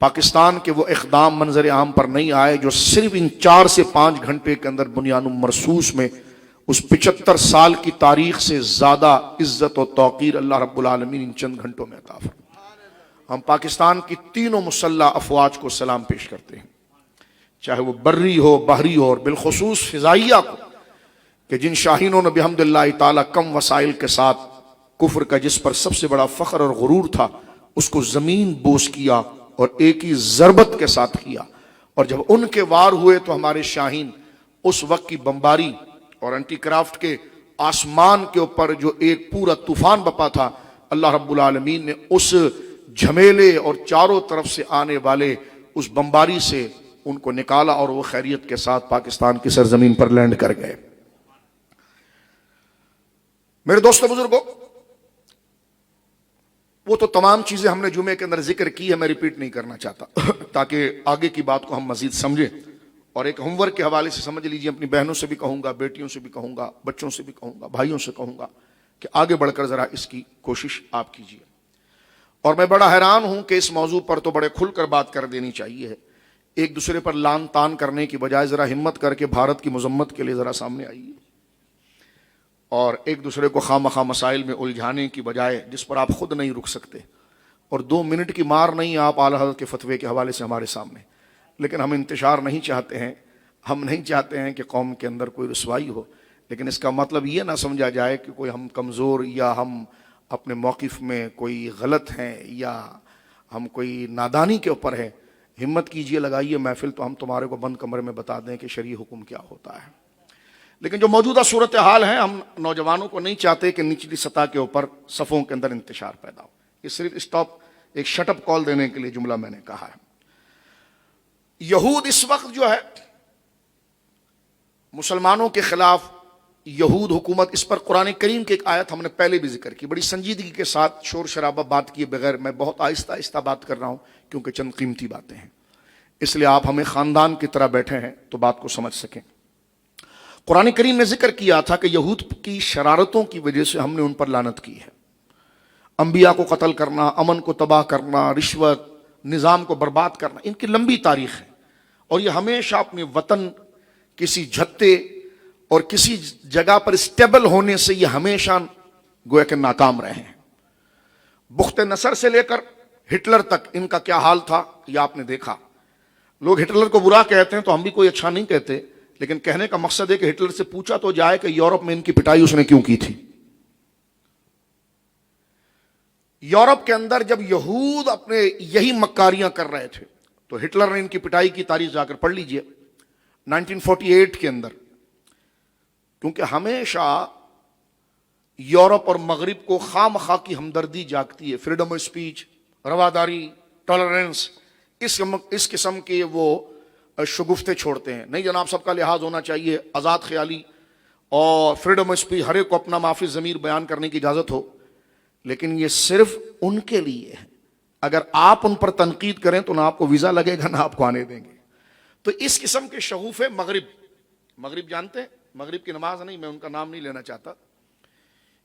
پاکستان کے وہ اقدام منظر عام پر نہیں آئے جو صرف ان 4 سے 5 گھنٹے کے اندر بنیان مرصوص میں اس 75 سال کی تاریخ سے زیادہ عزت و توقیر اللہ رب العالمین ان چند گھنٹوں میں عطا فرمائے۔ ہم پاکستان کی تینوں مسلح افواج کو سلام پیش کرتے ہیں، چاہے وہ بری ہو، بحری ہو، اور بالخصوص فضائیہ کو، کہ جن شاہینوں نے بحمد اللہ تعالی کم وسائل کے ساتھ کفر کا جس پر سب سے بڑا فخر اور غرور تھا اس کو زمین بوس کیا اور ایک ہی ضربت کے ساتھ کیا، اور جب ان کے وار ہوئے تو ہمارے شاہین اس وقت کی بمباری اور انٹی کرافٹ کے آسمان کے اوپر جو ایک پورا طوفان بپا تھا، اللہ رب العالمین نے اس جھمیلے اور چاروں طرف سے آنے والے اس بمباری سے ان کو نکالا اور وہ خیریت کے ساتھ پاکستان کی سرزمین پر لینڈ کر گئے۔ میرے دوستو بزرگوں، وہ تو تمام چیزیں ہم نے جمعے کے اندر ذکر کی ہے، میں ریپیٹ نہیں کرنا چاہتا تاکہ آگے کی بات کو ہم مزید سمجھیں، اور ایک ہوم ورک کے حوالے سے سمجھ لیجئے، اپنی بہنوں سے بھی کہوں گا، بیٹیوں سے بھی کہوں گا، بچوں سے بھی کہوں گا، بھائیوں سے کہوں گا کہ آگے بڑھ کر ذرا اس کی کوشش آپ کیجئے۔ اور میں بڑا حیران ہوں کہ اس موضوع پر تو بڑے کھل کر بات کر دینی چاہیے، ایک دوسرے پر لان تان کرنے کی بجائے ذرا ہمت کر کے بھارت کی مذمت کے لیے ذرا سامنے آئیے، اور ایک دوسرے کو خواہ مخواہ مسائل میں الجھانے کی بجائے جس پر آپ خود نہیں رک سکتے، اور 2 منٹ کی مار نہیں آپ اعلیٰ حضرت کے فتوے کے حوالے سے ہمارے سامنے، لیکن ہم انتشار نہیں چاہتے ہیں، ہم نہیں چاہتے ہیں کہ قوم کے اندر کوئی رسوائی ہو، لیکن اس کا مطلب یہ نہ سمجھا جائے کہ کوئی ہم کمزور یا ہم اپنے موقف میں کوئی غلط ہیں یا ہم کوئی نادانی کے اوپر ہیں۔ ہمت کیجئے، لگائیے محفل، تو ہم تمہارے کو بند کمرے میں بتا دیں کہ شرعی حکم کیا ہوتا ہے۔ لیکن جو موجودہ صورتحال ہے، ہم نوجوانوں کو نہیں چاہتے کہ نچلی سطح کے اوپر صفوں کے اندر انتشار پیدا ہو، یہ صرف اسٹاپ، ایک شٹ اپ کال دینے کے لیے جملہ میں نے کہا ہے۔ یہود اس وقت جو ہے مسلمانوں کے خلاف، یہود حکومت، اس پر قرآن کریم کی ایک آیت ہم نے پہلے بھی ذکر کی، بڑی سنجیدگی کے ساتھ شور شرابہ بات کیے بغیر، میں بہت آہستہ آہستہ بات کر رہا ہوں کیونکہ چند قیمتی باتیں ہیں، اس لیے آپ ہمیں خاندان کی طرح بیٹھے ہیں تو بات کو سمجھ سکیں۔ قرآن کریم نے ذکر کیا تھا کہ یہود کی شرارتوں کی وجہ سے ہم نے ان پر لعنت کی ہے، انبیاء کو قتل کرنا، امن کو تباہ کرنا، رشوت، نظام کو برباد کرنا، ان کی لمبی تاریخ ہے، اور یہ ہمیشہ اپنے وطن کسی جھتے اور کسی جگہ پر اسٹیبل ہونے سے یہ ہمیشہ گویا کہ ناکام رہے ہیں۔ بخت نصر سے لے کر ہٹلر تک ان کا کیا حال تھا یہ آپ نے دیکھا۔ لوگ ہٹلر کو برا کہتے ہیں تو ہم بھی کوئی اچھا نہیں کہتے، لیکن کہنے کا مقصد ہے کہ ہٹلر سے پوچھا تو جائے کہ یورپ میں ان کی پٹائی اس نے کیوں کی تھی۔ یورپ کے اندر جب یہود اپنے یہی مکاریاں کر رہے تھے تو ہٹلر نے ان کی پٹائی کی تاریخ جا کر پڑھ لیجئے 1948 کے اندر، کیونکہ ہمیشہ یورپ اور مغرب کو خواہ مخواہ کی ہمدردی جاگتی ہے، فریڈم آف اسپیچ، رواداری، ٹالرنس، اس قسم کے وہ شگفتیں چھوڑتے ہیں، نہیں جناب سب کا لحاظ ہونا چاہیے، آزاد خیالی اور فریڈم آف اسپیچ، ہر ایک کو اپنا معافی ضمیر بیان کرنے کی اجازت ہو، لیکن یہ صرف ان کے لیے ہے، اگر آپ ان پر تنقید کریں تو نہ آپ کو ویزا لگے گا نہ آپ کو آنے دیں گے۔ تو اس قسم کے شغوف مغرب جانتے ہیں، مغرب کی نماز نہیں، میں ان کا نام نہیں لینا چاہتا،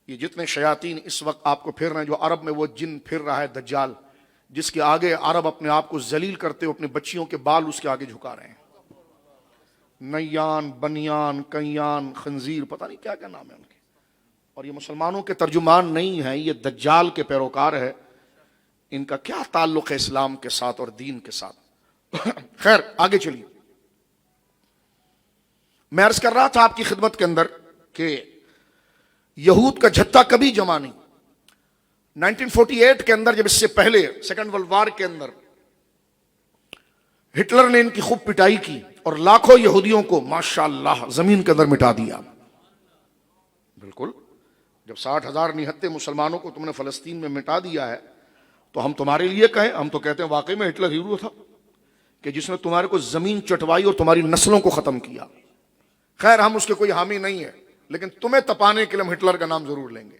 یہ جتنے شیاطین اس وقت آپ کو پھر رہے ہیں، جو عرب میں وہ جن پھر رہا ہے دجال، جس کے آگے عرب اپنے آپ کو ذلیل کرتے ہوئے اپنے بچیوں کے بال اس کے آگے جھکا رہے ہیں، نیان، بنیان، کیان، خنزیر، پتہ نہیں کیا کیا نام ہے ان کے، اور یہ مسلمانوں کے ترجمان نہیں ہیں، یہ دجال کے پیروکار ہے، ان کا کیا تعلق ہے اسلام کے ساتھ اور دین کے ساتھ۔ خیر آگے چلیے، میں عرض کر رہا تھا آپ کی خدمت کے اندر کہ یہود کا جھتہ کبھی جمع نہیں۔ 1948 کے اندر، جب اس سے پہلے سیکنڈ ورلڈ وار کے اندر ہٹلر نے ان کی خوب پٹائی کی اور لاکھوں یہودیوں کو ماشاءاللہ زمین کے اندر مٹا دیا۔ بالکل، جب 60,000 نہتے مسلمانوں کو تم نے فلسطین میں مٹا دیا ہے تو ہم تمہارے لیے کہیں، ہم تو کہتے ہیں واقعی میں ہٹلر ہیرو تھا کہ جس نے تمہارے کو زمین چٹوائی اور تمہاری نسلوں کو ختم کیا۔ خیر ہم اس کے کوئی حامی نہیں ہے، لیکن تمہیں تپانے کے لیے ہم ہٹلر کا نام ضرور لیں گے،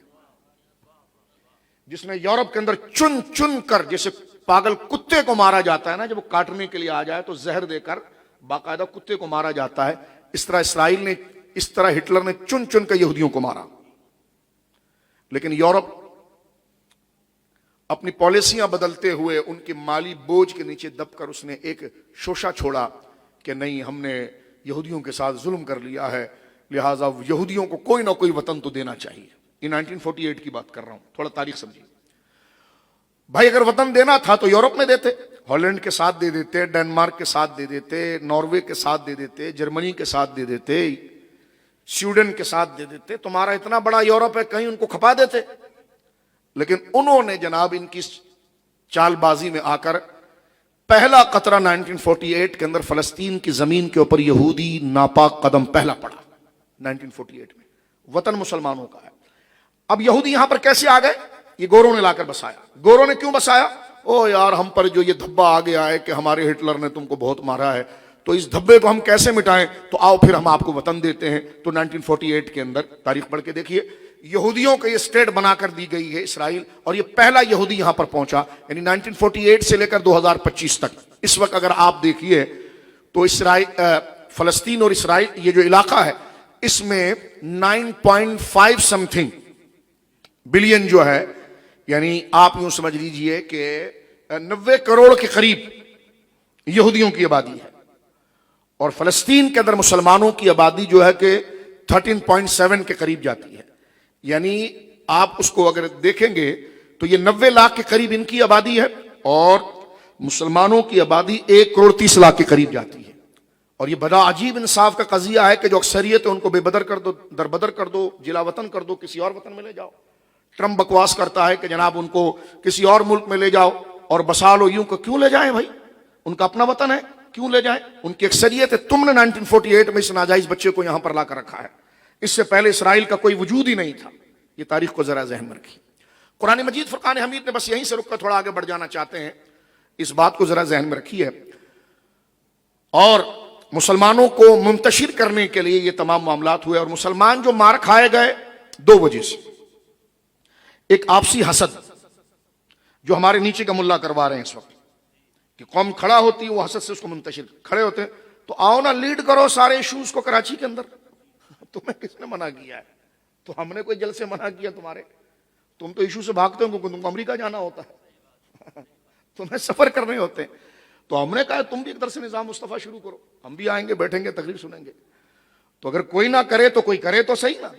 جس نے یورپ کے اندر چن چن کر، جیسے پاگل کتے کو مارا جاتا ہے نا، جب وہ کاٹنے کے لیے آ جائے تو زہر دے کر باقاعدہ کتے کو مارا جاتا ہے، اس طرح ہٹلر نے چن چن کر یہودیوں کو مارا۔ لیکن یورپ اپنی پالیسیاں بدلتے ہوئے ان کے مالی بوجھ کے نیچے دب کر اس نے ایک شوشہ چھوڑا کہ نہیں، ہم نے یہودیوں کے ساتھ ظلم کر لیا ہے، لہٰذا یہودیوں کو کوئی نہ کوئی وطن تو دینا چاہیے۔ یہ 1948 کی بات کر رہا ہوں، تھوڑا تاریخ سمجھیے۔ بھائی اگر وطن دینا تھا تو یورپ میں دیتے، ہالینڈ کے ساتھ دے دیتے، ڈنمارک کے ساتھ دے دیتے، ناروے کے ساتھ دے دیتے، جرمنی کے ساتھ دے دیتے، سویڈن کے ساتھ دے دیتے۔ تمہارا اتنا بڑا یورپ ہے، کہیں ان کو کھپا دیتے۔ لیکن انہوں نے جناب ان کی چال بازی میں آ کر پہلا قطرہ 1948 کے اندر فلسطین کی زمین کے اوپر یہودی ناپاک قدم پہلا پڑا 1948 میں۔ وطن مسلمانوں کا ہے۔ اب یہودی یہاں پر کیسے آ گئے؟ یہ گوروں نے لا کر بسایا۔ گوروں نے کیوں بسایا؟ او یار، ہم پر جو یہ دھبا آ گیا ہے کہ ہمارے ہٹلر نے تم کو بہت مارا ہے، تو اس دھبے کو ہم کیسے مٹائیں؟ تو آؤ پھر ہم آپ کو وطن دیتے ہیں۔ تو 1948 کے اندر تاریخ پڑھ کے دیکھیے، یہودیوں کا یہ اسٹیٹ بنا کر دی گئی ہے اسرائیل، اور یہ پہلا یہودی یہاں پر پہنچا، یعنی 1948 سے لے کر 2025 تک۔ اس وقت اگر آپ دیکھیے تو اسرائیل، فلسطین اور اسرائیل یہ جو علاقہ ہے، اس میں 9.5 سم تھنگ بلین جو ہے، یعنی آپ یوں سمجھ لیجئے کہ 90 کروڑ کے قریب یہودیوں کی آبادی ہے، اور فلسطین کے اندر مسلمانوں کی آبادی جو ہے کہ 13.7 کے قریب جاتی ہے۔ یعنی آپ اس کو اگر دیکھیں گے تو یہ 90 لاکھ کے قریب ان کی آبادی ہے، اور مسلمانوں کی آبادی 1 کروڑ 30 لاکھ کے قریب جاتی ہے۔ اور یہ بڑا عجیب انصاف کا قضیہ ہے کہ جو اکثریت ہے ان کو بے بدر کر دو، دربدر کر دو، جلا وطن کر دو، کسی اور وطن میں لے جاؤ۔ ٹرمپ بکواس کرتا ہے کہ جناب ان کو کسی اور ملک میں لے جاؤ اور بسا لو۔ یوں کہ کیوں لے جائیں بھائی؟ ان کا اپنا وطن ہے، کیوں لے جائیں؟ ان کی اکثریت ہے۔ تم نے 1948 میں اس ناجائز بچے کو یہاں پر لا کر رکھا ہے۔ اس سے پہلے اسرائیل کا کوئی وجود ہی نہیں تھا۔ یہ تاریخ کو ذرا ذہن میں رکھیے۔ قرآن مجید فرقان حمید نے بس یہیں سے رک کر تھوڑا آگے بڑھ جانا چاہتے ہیں، اس بات کو ذرا ذہن میں رکھیے۔ اور مسلمانوں کو منتشر کرنے کے لیے یہ تمام معاملات ہوئے، اور مسلمان جو مار کھائے گئے 2 وجہ سے۔ ایک آپسی حسد، جو ہمارے نیچے کا ملا کروا رہے ہیں اس وقت، کہ قوم کھڑا ہوتی ہے وہ حسد سے اس کو منتشر کھڑے ہوتے ہیں، تو آؤ نا لیڈ کرو سارے ایشوز کو کراچی کے اندر۔ تمہیں کس نے منع کیا ہے؟ تو ہم نے کوئی جل سے منع کیا تمہارے؟ تم تو ایشو سے بھاگتے ہو کیونکہ تم کو امریکہ جانا ہوتا ہے، تمہیں سفر کرنے ہوتے ہیں۔ تو ہم نے کہا تم بھی ایک طرح سے نظام مصطفیٰ شروع کرو، ہم بھی آئیں گے، بیٹھیں گے، تقریر سنیں گے۔ تو اگر کوئی نہ کرے تو کوئی کرے تو صحیح نا۔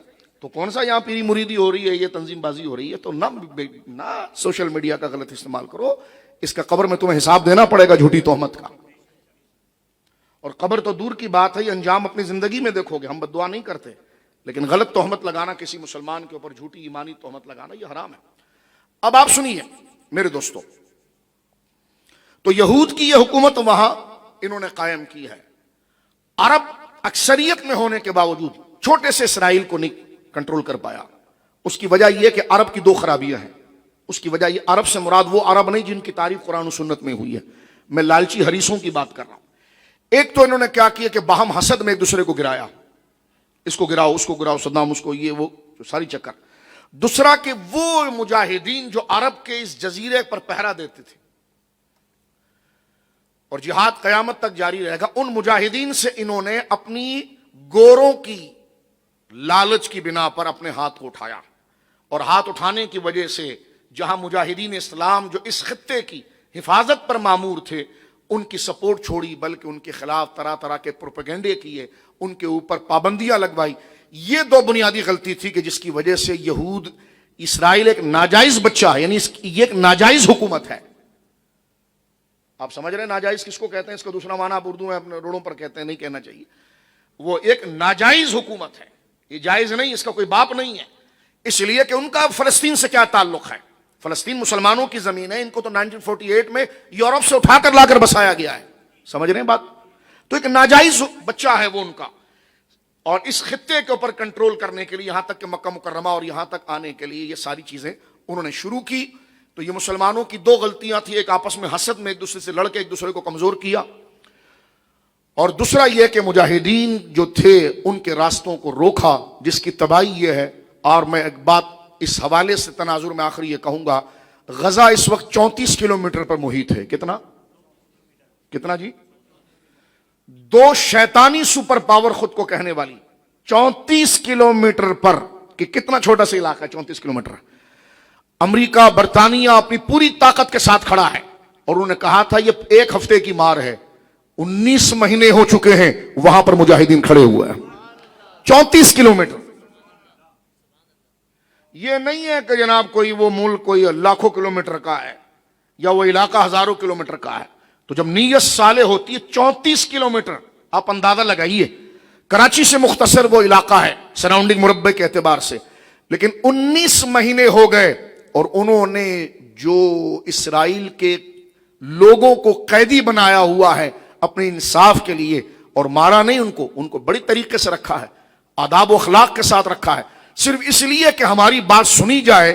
تو کون سا یہاں پیری مریدی ہو رہی ہے، یہ تنظیم بازی ہو رہی ہے؟ تو نہ سوشل میڈیا کا غلط استعمال کرو، اس کا قبر میں تمہیں حساب دینا پڑے گا جھوٹی تہمت کا۔ اور قبر تو دور کی بات ہے، یہ انجام اپنی زندگی میں دیکھو گے۔ ہم بد دعا نہیں کرتے، لیکن غلط تہمت لگانا کسی مسلمان کے اوپر، جھوٹی ایمانی تہمت لگانا، یہ حرام ہے۔ اب آپ سنیے میرے دوستو، تو یہود کی یہ حکومت وہاں انہوں نے قائم کی ہے۔ عرب اکثریت میں ہونے کے باوجود چھوٹے سے اسرائیل کو نہیں کنٹرول کر پایا۔ اس کی وجہ یہ کہ عرب کی 2 خرابیاں ہیں۔ اس کی وجہ یہ، عرب سے مراد وہ عرب نہیں جن کی تعریف قرآن و سنت میں ہوئی ہے، میں لالچی حریصوں کی بات کر رہا ہوں۔ ایک تو انہوں نے کیا کیا کہ باہم حسد میں ایک دوسرے کو گرایا، اس کو گراؤ، اس کو گراؤ، صدام اس کو، یہ وہ ساری چکر۔ دوسرا کہ وہ مجاہدین جو عرب کے اس جزیرے پر پہرا دیتے تھے اور جہاد قیامت تک جاری رہے گا، ان مجاہدین سے انہوں نے اپنی گوروں کی لالچ کی بنا پر اپنے ہاتھ کو اٹھایا، اور ہاتھ اٹھانے کی وجہ سے جہاں مجاہدین اسلام جو اس خطے کی حفاظت پر مامور تھے ان کی سپورٹ چھوڑی، بلکہ ان کے خلاف طرح طرح کے پروپیگنڈے کیے، ان کے اوپر پابندیاں لگوائی۔ یہ 2 بنیادی غلطی تھی کہ جس کی وجہ سے یہود، اسرائیل ایک ناجائز بچہ ہے، یعنی یہ ایک ناجائز حکومت ہے۔ آپ سمجھ رہے ہیں ناجائز کس کو کہتے ہیں؟ اس کا دوسرا معنی آپ اردو میں اپنے روڑوں پر کہتے ہیں، نہیں کہنا چاہیے۔ وہ ایک ناجائز حکومت ہے، یہ جائز نہیں، اس کا کوئی باپ نہیں ہے۔ اس لیے کہ ان کا فلسطین سے کیا تعلق ہے؟ فلسطین مسلمانوں کی زمین ہے، ان کو تو 1948 میں یورپ سے اٹھا کر لا کر بسایا گیا ہے۔ سمجھ رہے ہیں بات؟ تو ایک ناجائز بچہ ہے وہ ان کا، اور اس خطے کے اوپر کنٹرول کرنے کے لیے، یہاں تک کہ مکہ مکرمہ اور یہاں تک آنے کے لیے یہ ساری چیزیں انہوں نے شروع کی۔ تو یہ مسلمانوں کی 2 غلطیاں تھیں، ایک آپس میں حسد میں ایک دوسرے سے لڑ کے ایک دوسرے کو کمزور کیا، اور دوسرا یہ کہ مجاہدین جو تھے ان کے راستوں کو روکا، جس کی تباہی یہ ہے۔ اور میں ایک بات اس حوالے سے تناظر میں آخری یہ کہوں گا، غزہ اس وقت 34 کلومیٹر پر محیط ہے۔ کتنا جی؟ 2 شیطانی سپر پاور خود کو کہنے والی 34 کلومیٹر پر، کہ کتنا چھوٹا سا علاقہ ہے 34 کلومیٹر۔ امریکہ برطانیہ اپنی پوری طاقت کے ساتھ کھڑا ہے اور انہوں نے کہا تھا یہ 1 ہفتے کی مار ہے. 19 مہینے ہو چکے ہیں وہاں پر مجاہدین کھڑے ہوئے ہیں 34 کلومیٹر. یہ نہیں ہے کہ جناب کوئی وہ ملک کوئی لاکھوں کلومیٹر کا ہے یا وہ علاقہ ہزاروں کلومیٹر کا ہے. تو جب نیت صالح ہوتی ہے 34 کلومیٹر آپ اندازہ لگائیے. کراچی سے مختصر وہ علاقہ ہے سراؤنڈنگ مربع کے اعتبار سے, لیکن 19 مہینے ہو گئے اور انہوں نے جو اسرائیل کے لوگوں کو قیدی بنایا ہوا ہے اپنے انصاف کے لیے, اور مارا نہیں ان کو بڑی طریقے سے رکھا ہے, آداب و اخلاق کے ساتھ رکھا ہے, صرف اس لیے کہ ہماری بات سنی جائے.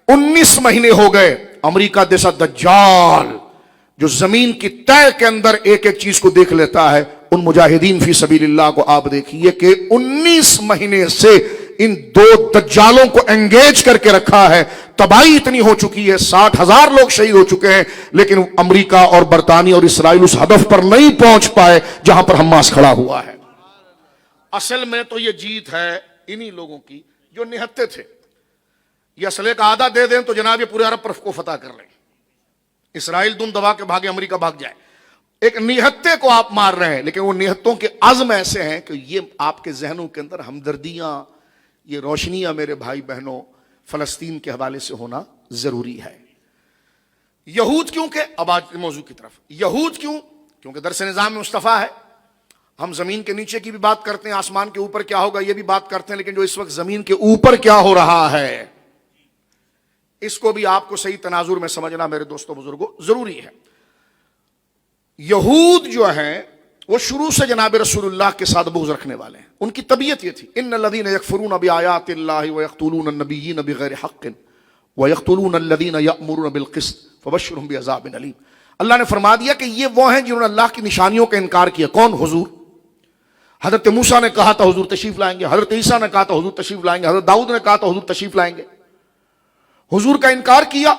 19 مہینے ہو گئے. امریکہ جیسا دجال جو زمین کی تہ کے اندر ایک ایک چیز کو دیکھ لیتا ہے, ان مجاہدین فی سبیل اللہ کو آپ دیکھیے کہ 19 مہینے سے ان 2 دجالوں کو انگیج کر کے رکھا ہے. تباہی اتنی ہو چکی ہے, 60,000 لوگ شہید ہو چکے ہیں, لیکن امریکہ اور برطانیہ اور اسرائیل اس ہدف پر نہیں پہنچ پائے جہاں پر حماس کھڑا ہوا ہے. اصل میں تو یہ جیت ہے انہی لوگوں کی جو نہتے تھے. یہ اسلحے کا آدھا دے دیں تو جناب یہ پورے عرب پر کو فتح کر لیں. اسرائیل دم دبا کے بھاگے, امریکہ بھاگ جائے. ایک نہتے کو آپ مار رہے ہیں, لیکن وہ نہتوں کے عزم ایسے ہیں کہ یہ آپ کے ذہنوں کے اندر ہمدردیاں, یہ روشنیاں میرے بھائی بہنوں فلسطین کے حوالے سے ہونا ضروری ہے. یہود کیوں کہ اب آج کے موضوع کی طرف, یہود کیوں؟ کیونکہ درس نظام میں مصطفیٰ ہے. ہم زمین کے نیچے کی بھی بات کرتے ہیں, آسمان کے اوپر کیا ہوگا یہ بھی بات کرتے ہیں, لیکن جو اس وقت زمین کے اوپر کیا ہو رہا ہے اس کو بھی آپ کو صحیح تناظر میں سمجھنا میرے دوستوں بزرگوں ضروری ہے. یہود جو ہیں وہ شروع سے جناب رسول اللہ کے ساتھ بغض رکھنے والے ہیں. ان کی طبیعت یہ تھی, ان الذین یکفرون بآیات اللہ ویقتلون النبیین بغیر حق ویقتلون الذین یأمرون بالقسط فبشرهم بعذاب علیم. اللہ نے فرما دیا کہ یہ وہ ہیں جنہوں نے اللہ کی نشانیوں کا انکار کیا. کون؟ حضور. حضرت موسیٰ نے کہا تھا حضور تشریف لائیں گے, حضرت عیسیٰ نے کہا تھا حضور تشریف لائیں گے, حضرت داؤد نے کہا تھا حضور تشریف لائیں گے. حضور کا انکار کیا,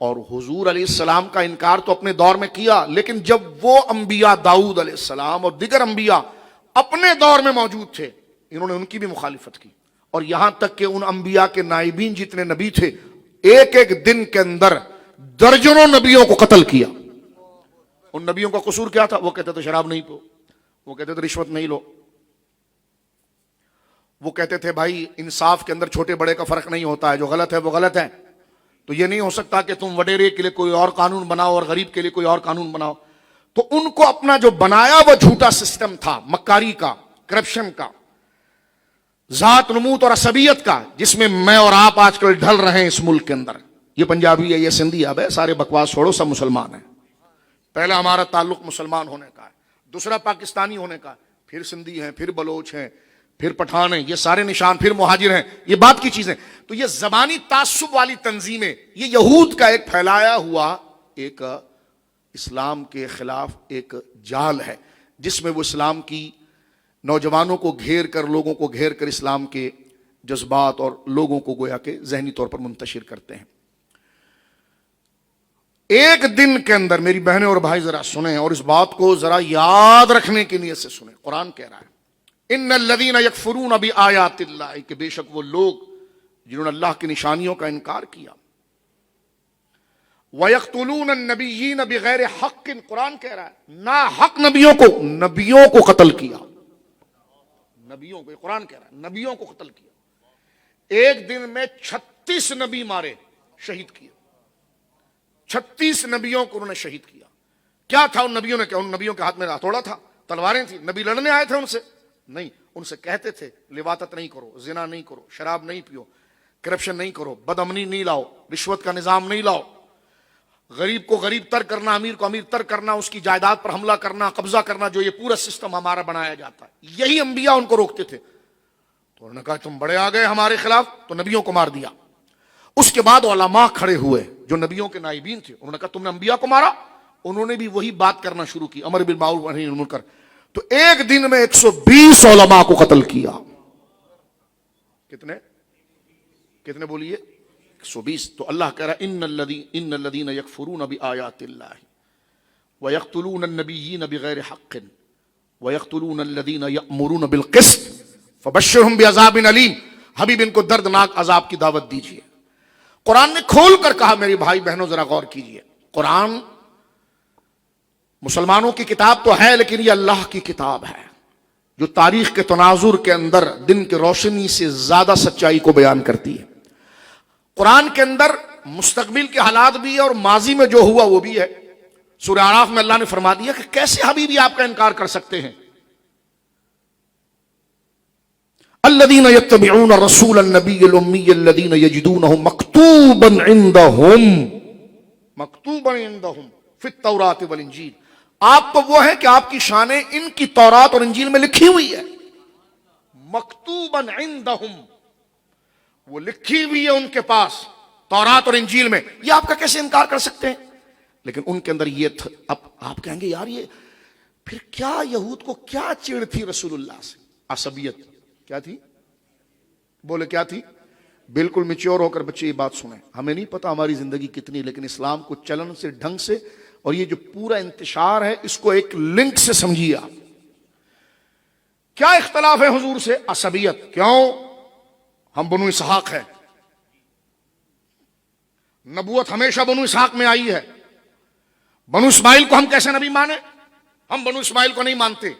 اور حضور علیہ السلام کا انکار تو اپنے دور میں کیا, لیکن جب وہ انبیاء داؤد علیہ السلام اور دیگر انبیاء اپنے دور میں موجود تھے انہوں نے ان کی بھی مخالفت کی. اور یہاں تک کہ ان انبیاء کے نائبین جتنے نبی تھے ایک ایک دن کے اندر درجنوں نبیوں کو قتل کیا. ان نبیوں کا قصور کیا تھا؟ وہ کہتے تھے شراب نہیں پو, وہ کہتے تھے رشوت نہیں لو, وہ کہتے تھے بھائی انصاف کے اندر چھوٹے بڑے کا فرق نہیں ہوتا ہے, جو غلط ہے وہ غلط ہے. تو یہ نہیں ہو سکتا کہ تم وڈیرے کے لیے کوئی اور قانون بناؤ اور غریب کے لیے کوئی اور قانون بناؤ. تو ان کو اپنا جو بنایا وہ جھوٹا سسٹم تھا, مکاری کا, کرپشن کا, ذات نمود اور عصبیت کا, جس میں میں اور آپ آج کل ڈھل رہے ہیں اس ملک کے اندر. یہ پنجابی ہے, یہ سندھی اب ہے, سارے بکواس چھوڑو, سب مسلمان ہیں. پہلا ہمارا تعلق مسلمان ہونے کا ہے, دوسرا پاکستانی ہونے کا ہے, پھر سندھی ہیں, پھر بلوچ ہیں, پھر پٹھان ہیں, یہ سارے نشان, پھر مہاجر ہیں, یہ بات کی چیزیں. تو یہ زبانی تعصب والی تنظیمیں, یہ یہود کا ایک پھیلایا ہوا ایک اسلام کے خلاف ایک جال ہے, جس میں وہ اسلام کی نوجوانوں کو گھیر کر, لوگوں کو گھیر کر اسلام کے جذبات اور لوگوں کو گویا کہ ذہنی طور پر منتشر کرتے ہیں. ایک دن کے اندر میری بہنیں اور بھائی ذرا سنیں اور اس بات کو ذرا یاد رکھنے کی نیت سے سنیں. قرآن کہہ رہا ہے ان الذین یکفرون بآیات اللہ, کہ بے شک وہ لوگ جنہوں نے اللہ کی نشانیوں کا انکار کیا, وَيَقْتُلُونَ النَّبِيِّينَ بِغَيْرِ حَقٍ, قرآن کہہ رہا ہے نا حق نبیوں کو قتل کیا. نبیوں کو, قرآن کہہ رہا ہے نبیوں کو قتل کیا. ایک دن میں 36 نبی مارے, شہید کیے. 36 نبیوں کو انہوں نے شہید کیا. کیا تھا ان نبیوں نے؟ کیا ان نبیوں کے ہاتھ میں ہتھوڑا تھا, تلواریں تھیں؟ نبی لڑنے آئے تھے ان سے؟ نہیں. ان سے کہتے تھے لواطت نہیں کرو, زنا نہیں کرو, شراب نہیں پیو, کرپشن نہیں کرو, بد امنی نہیں لاؤ, رشوت کا نظام نہیں لاؤ, غریب کو غریب تر کرنا, امیر کو امیر تر کرنا, اس کی جائیداد پر حملہ کرنا, قبضہ کرنا, جو یہ پورا سسٹم ہمارا بنایا جاتا ہے, یہی انبیاء ان کو روکتے تھے. تو انہوں نے کہا تم بڑے آ گئے ہمارے خلاف, تو نبیوں کو مار دیا. اس کے بعد علماء کھڑے ہوئے جو نبیوں کے نائبین تھے, انہوں نے کہا تم نے انبیاء کو مارا. انہوں نے بھی وہی بات کرنا شروع کی, امر بالمعروف ونہی عن المنکر. تو ایک دن میں 120 علماء کو قتل کیا. کتنے بولیے؟ 120. تو اللہ کہہ رہا ہے ان الذین یکفرون بآیات اللہ ویقتلون النبیین بغیر حق ویقتلون الذین یأمرون بالقسط فبشرہم بعذاب علیم. حبیب ان کو دردناک عذاب کی دعوت دیجیے. قرآن نے کھول کر کہا میری بھائی بہنوں ذرا غور کیجئے، قرآن مسلمانوں کی کتاب تو ہے لیکن یہ اللہ کی کتاب ہے جو تاریخ کے تناظر کے اندر دن کی روشنی سے زیادہ سچائی کو بیان کرتی ہے۔ قرآن کے اندر مستقبل کے حالات بھی ہے اور ماضی میں جو ہوا وہ بھی ہے۔ سورہ اعراف میں اللہ نے فرما دیا کہ کیسے حبیبی آپ کا انکار کر سکتے ہیں۔ الذين يتبعون الرسول النبي الأمي الذين يجدونه مكتوبا عندهم في التوراة والانجيل، آپ تو وہ ہیں کہ آپ کی شانیں ان کی تورات اور انجیل میں لکھی ہوئی ہے۔ مکتوبا عندهم، وہ لکھی ہوئی ہے ان کے پاس تورات اور انجیل میں، یہ آپ کا کیسے انکار کر سکتے ہیں؟ لیکن ان کے اندر یہ تھا۔ اب آپ کہیں گے یار یہ پھر کیا یہود کو کیا چڑ تھی رسول اللہ سے؟ عصبیت کیا تھی؟ بولے کیا تھی؟ بالکل میچور ہو کر بچے یہ بات سنیں، ہمیں نہیں پتا ہماری زندگی کتنی، لیکن اسلام کو چلن سے ڈھنگ سے اور یہ جو پورا انتشار ہے اس کو ایک لنک سے سمجھیے آپ۔ کیا اختلاف ہے حضور سے؟ عصبیت۔ کیوں؟ ہم بنو اسحاق ہیں، نبوت ہمیشہ بنو اسحاق میں آئی ہے، بنو اسماعیل کو ہم کیسے نبی مانے؟ ہم بنو اسماعیل کو نہیں مانتے۔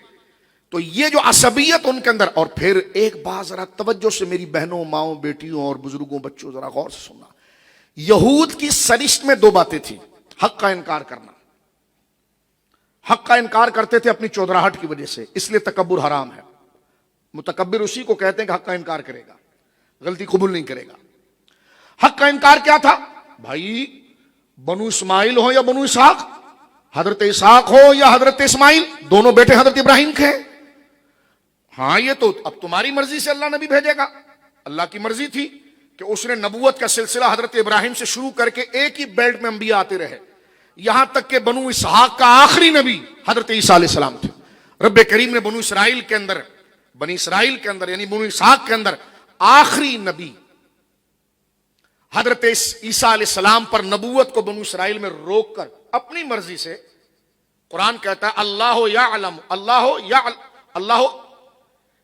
تو یہ جو عصبیت ان کے اندر، اور پھر ایک بات ذرا توجہ سے میری بہنوں، ماؤں، بیٹیوں اور بزرگوں، بچوں ذرا غور سے سننا۔ یہود کی سرشت میں دو باتیں تھیں، حق کا انکار کرنا، حق کا انکار کرتے تھے اپنی چودراہٹ کی وجہ سے، اس لیے تکبر حرام ہے۔ متکبر اسی کو کہتے ہیں کہ حق کا انکار کرے گا، غلطی قبول نہیں کرے گا۔ حق کا انکار کیا تھا؟ بھائی بنو اسماعیل ہو یا بنو اسحاق، حضرت اسحاق ہو یا حضرت اسماعیل، دونوں بیٹے حضرت ابراہیم کے ہیں۔ ہاں یہ تو اب تمہاری مرضی سے اللہ نبی بھیجے گا، اللہ کی مرضی تھی کہ اس نے نبوت کا سلسلہ حضرت ابراہیم سے شروع کر کے ایک ہی بیلٹ میں انبیاء آتے رہے، یہاں تک کہ بنو اسحاق کا آخری نبی حضرت عیسیٰ علیہ السلام تھے۔ رب کریم نے بنو اسرائیل کے اندر، بنی اسرائیل کے اندر یعنی بنو اسحاق کے اندر آخری نبی حضرت عیسیٰ علیہ السلام پر نبوت کو بنو اسرائیل میں روک کر اپنی مرضی سے، قرآن کہتا ہے اللہ یعلم، اللہ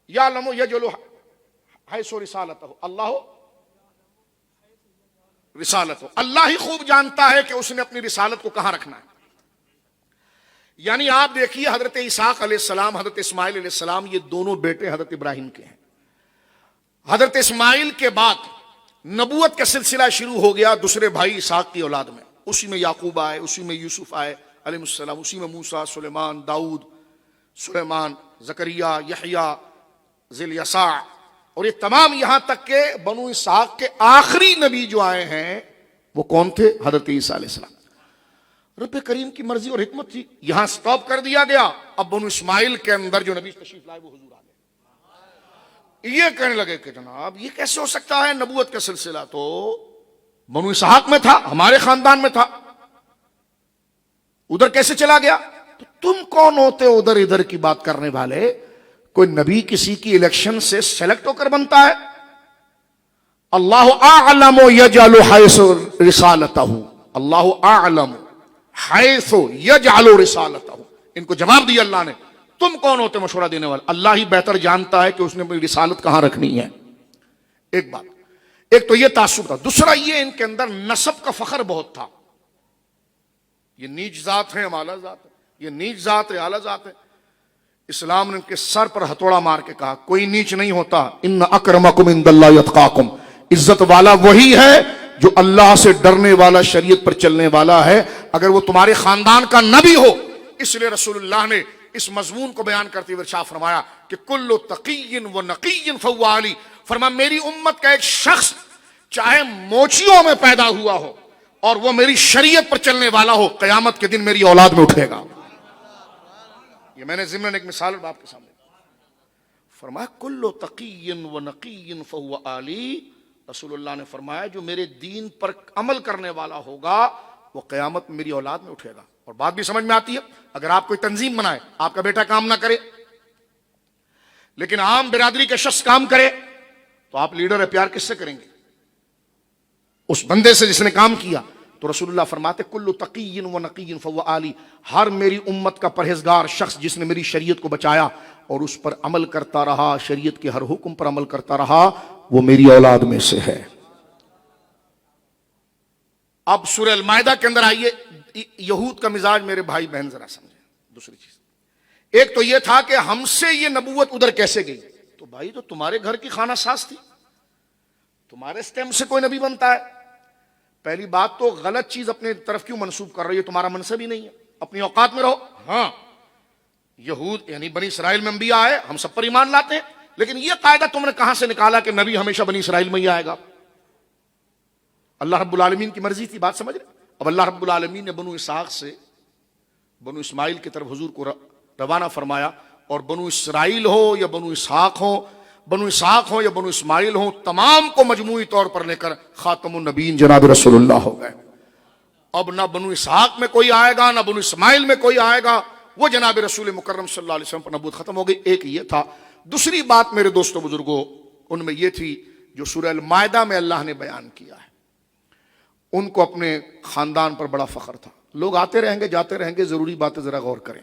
یعلم یجعل حیث رسالتہ، اللہ رسالتہ، اللہ ہی خوب جانتا ہے کہ اس نے اپنی رسالت کو کہاں رکھنا ہے۔ یعنی آپ دیکھیے حضرت اسحاق علیہ السلام، حضرت اسماعیل علیہ السلام، یہ دونوں بیٹے حضرت ابراہیم کے ہیں۔ حضرت اسماعیل کے بعد نبوت کا سلسلہ شروع ہو گیا دوسرے بھائی اسحاق کی اولاد میں، اسی میں یعقوب آئے، اسی میں یوسف آئے علیہ السلام، اسی میں موسیٰ، سلیمان، داؤد، سلیمان، زکریا، یحییٰ، ذیلیسع، اور یہ تمام یہاں تک کہ بنو اسحاق کے آخری نبی جو آئے ہیں وہ کون تھے؟ حضرت عیسیٰ علیہ السلام۔ رب کریم کی مرضی اور حکمت تھی، یہاں سٹاپ کر دیا گیا۔ اب بنو اسماعیل کے اندر جو نبی تشریف لائے وہ حضور آ گئے۔ یہ کہنے لگے کہ جناب یہ کیسے ہو سکتا ہے؟ نبوت کا سلسلہ تو بنو اسحاق میں تھا، ہمارے خاندان میں تھا، ادھر کیسے چلا گیا؟ تو تم کون ہوتے ادھر ادھر کی بات کرنے والے؟ کوئی نبی کسی کی الیکشن سے سلیکٹ ہو کر بنتا ہے؟ اللہ اعلم یجعل حیث رسالتہ، اللہ اعلم حیث یجعل رسالتہ۔ ان کو جواب دیا اللہ نے، تم کون ہوتے مشورہ دینے والے؟ اللہ ہی بہتر جانتا ہے کہ اس نے اپنی رسالت کہاں رکھنی ہے۔ ایک بات، ایک تو یہ تعصب تھا، دوسرا یہ ان کے اندر نسب کا فخر بہت تھا۔ یہ نیچ ذات ہے، ہم اعلیٰ ذات ہے، یہ نیچ ذات ہے، اعلیٰ ذات ہے۔ اسلام نے ان کے سر پر ہتھوڑا مار کے کہا کوئی نیچ نہیں ہوتا، ان اکرمکم عند اللہ اتقاکم، عزت والا وہی ہے جو اللہ سے ڈرنے والا، شریعت پر چلنے والا ہے، اگر وہ تمہارے خاندان کا نبی ہو۔ اس لیے رسول اللہ نے اس مضمون کو بیان کرتے ہوئے ارشاد فرمایا کہ کل تقی و نقی فہو علی، فرمایا میری امت کا ایک شخص چاہے موچیوں میں پیدا ہوا ہو اور وہ میری شریعت پر چلنے والا ہو، قیامت کے دن میری اولاد میں اٹھے گا۔ یہ میں نے ضمن ایک مثال آپ کے سامنے فرمایا کل تقی و نقی فہو علی، رسول اللہ نے فرمایا جو میرے دین پر عمل کرنے والا ہوگا وہ قیامت میں میری اولاد میں اٹھے گا۔ اور بات بھی سمجھ میں آتی ہے، اگر آپ کوئی تنظیم بنائے، آپ کا بیٹا کام نہ کرے لیکن عام برادری کے شخص کام کرے تو آپ لیڈر ہے، پیار کس سے کریں گے؟ اس بندے سے جس نے کام کیا۔ تو رسول اللہ فرماتے کل تقی و نقی فہو علی، ہر میری امت کا پرہیزگار شخص جس نے میری شریعت کو بچایا اور اس پر عمل کرتا رہا، شریعت کے ہر حکم پر عمل کرتا رہا، وہ میری اولاد میں سے ہے۔ اب سورہ المائدہ کے اندر آئیے، یہود کا مزاج میرے بھائی بہن ذرا سمجھیں. دوسری چیز ایک تو یہ تھا کہ ہم سے یہ نبوت ادھر کیسے گئی؟ تو بھائی تو تمہارے گھر کی خانہ ساز تھی، تمہارے سٹیم سے کوئی نبی بنتا ہے. پہلی بات تو غلط چیز اپنے طرف کیوں منسوب کر رہی ہے؟ تمہارا منصب ہی نہیں ہے، اپنی اوقات میں رہو. ہاں یہود یعنی بنی اسرائیل میں انبیاء آئے، ہم سب پر ایمان لاتے ہیں، لیکن یہ قاعدہ تم نے کہاں سے نکالا کہ نبی ہمیشہ بنی اسرائیل میں ہی آئے گا؟ اللہ رب العالمین کی مرضی تھی. بات سمجھ رہے؟ اب اللہ رب العالمین نے بنو اسحاق سے بنو اسماعیل کی طرف حضور کو روانہ فرمایا، اور بنو اسرائیل ہو یا بنو اسحاق ہو یا بنو اسماعیل ہو، تمام کو مجموعی طور پر لے کر خاتم النبیین جناب رسول اللہ ہو گئے. اب نہ بنو اسحاق میں کوئی آئے گا، نہ بنو اسماعیل میں کوئی آئے گا، وہ جناب رسول مکرم صلی اللہ علیہ وسلم پر نبوت ختم ہو گئی. ایک یہ تھا. دوسری بات میرے دوستوں بزرگوں ان میں یہ تھی جو سورہ المائدہ میں اللہ نے بیان کیا ہے. ان کو اپنے خاندان پر بڑا فخر تھا. لوگ آتے رہیں گے جاتے رہیں گے، ضروری باتیں ذرا غور کریں.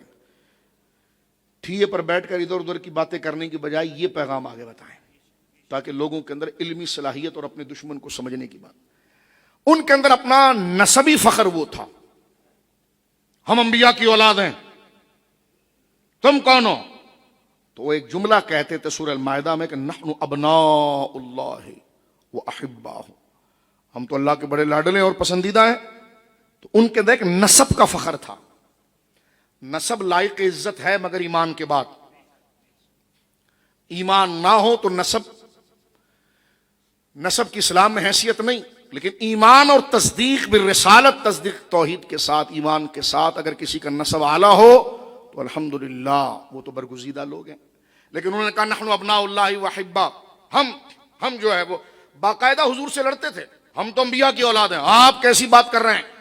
ٹھیے پر بیٹھ کر ادھر ادھر کی باتیں کرنے کی بجائے یہ پیغام آگے بتائیں تاکہ لوگوں کے اندر علمی صلاحیت اور اپنے دشمن کو سمجھنے کی بات. ان کے اندر اپنا نسبی فخر وہ تھا، ہم انبیاء کی اولاد ہیں، تم کون ہو؟ تو وہ ایک جملہ کہتے تھے سورہ المائدہ میں کہ نحن ابناء اللہ واحباہ، ہم تو اللہ کے بڑے لاڈلے اور پسندیدہ ہیں. تو ان کے اندر ایک نسب کا فخر تھا. نسب لائق عزت ہے مگر ایمان کے بعد. ایمان نہ ہو تو نسب کی اسلام میں حیثیت نہیں، لیکن ایمان اور تصدیق بالرسالت، تصدیق توحید کے ساتھ، ایمان کے ساتھ اگر کسی کا نسب اعلیٰ ہو تو الحمدللہ وہ تو برگزیدہ لوگ ہیں. لیکن انہوں نے کہا نحن ابناء اللہ واحباہ، ہم جو ہے وہ باقاعدہ حضور سے لڑتے تھے، ہم تو انبیاء کی اولاد ہیں، آپ کیسی بات کر رہے ہیں؟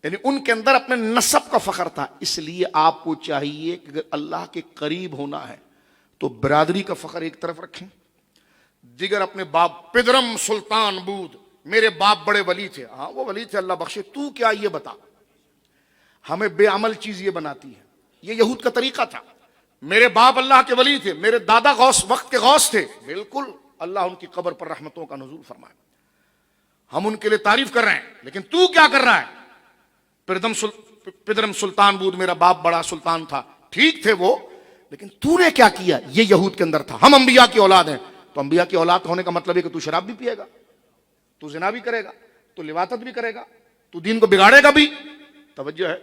یعنی ان کے اندر اپنے نسب کا فخر تھا. اس لیے آپ کو چاہیے کہ اگر اللہ کے قریب ہونا ہے تو برادری کا فخر ایک طرف رکھیں، دیگر اپنے باپ پدرم سلطان بود، میرے باپ بڑے ولی تھے. ہاں وہ ولی تھے، اللہ بخشے، تو کیا یہ بتا. ہمیں بے عمل چیز یہ بناتی ہے. یہ یہود کا طریقہ تھا. میرے باپ اللہ کے ولی تھے، میرے دادا غوث وقت کے غوث تھے. بالکل، اللہ ان کی قبر پر رحمتوں کا نزول فرمائے، ہم ان کے لیے تعریف کر رہے ہیں، لیکن تو کیا کر رہا ہے؟ پدرم سلطان بود، میرا باپ بڑا سلطان تھا، ٹھیک تھے وہ، لیکن تو نے کیا کیا؟ یہ یہود کے اندر تھا. ہم انبیاء کی اولاد ہیں. تو انبیاء کی اولاد ہونے کا مطلب ہے کہ تو شراب بھی پیے گا، تو زنا بھی کرے گا، تو لواطت بھی کرے گا، تو دین کو بگاڑے گا بھی. توجہ ہے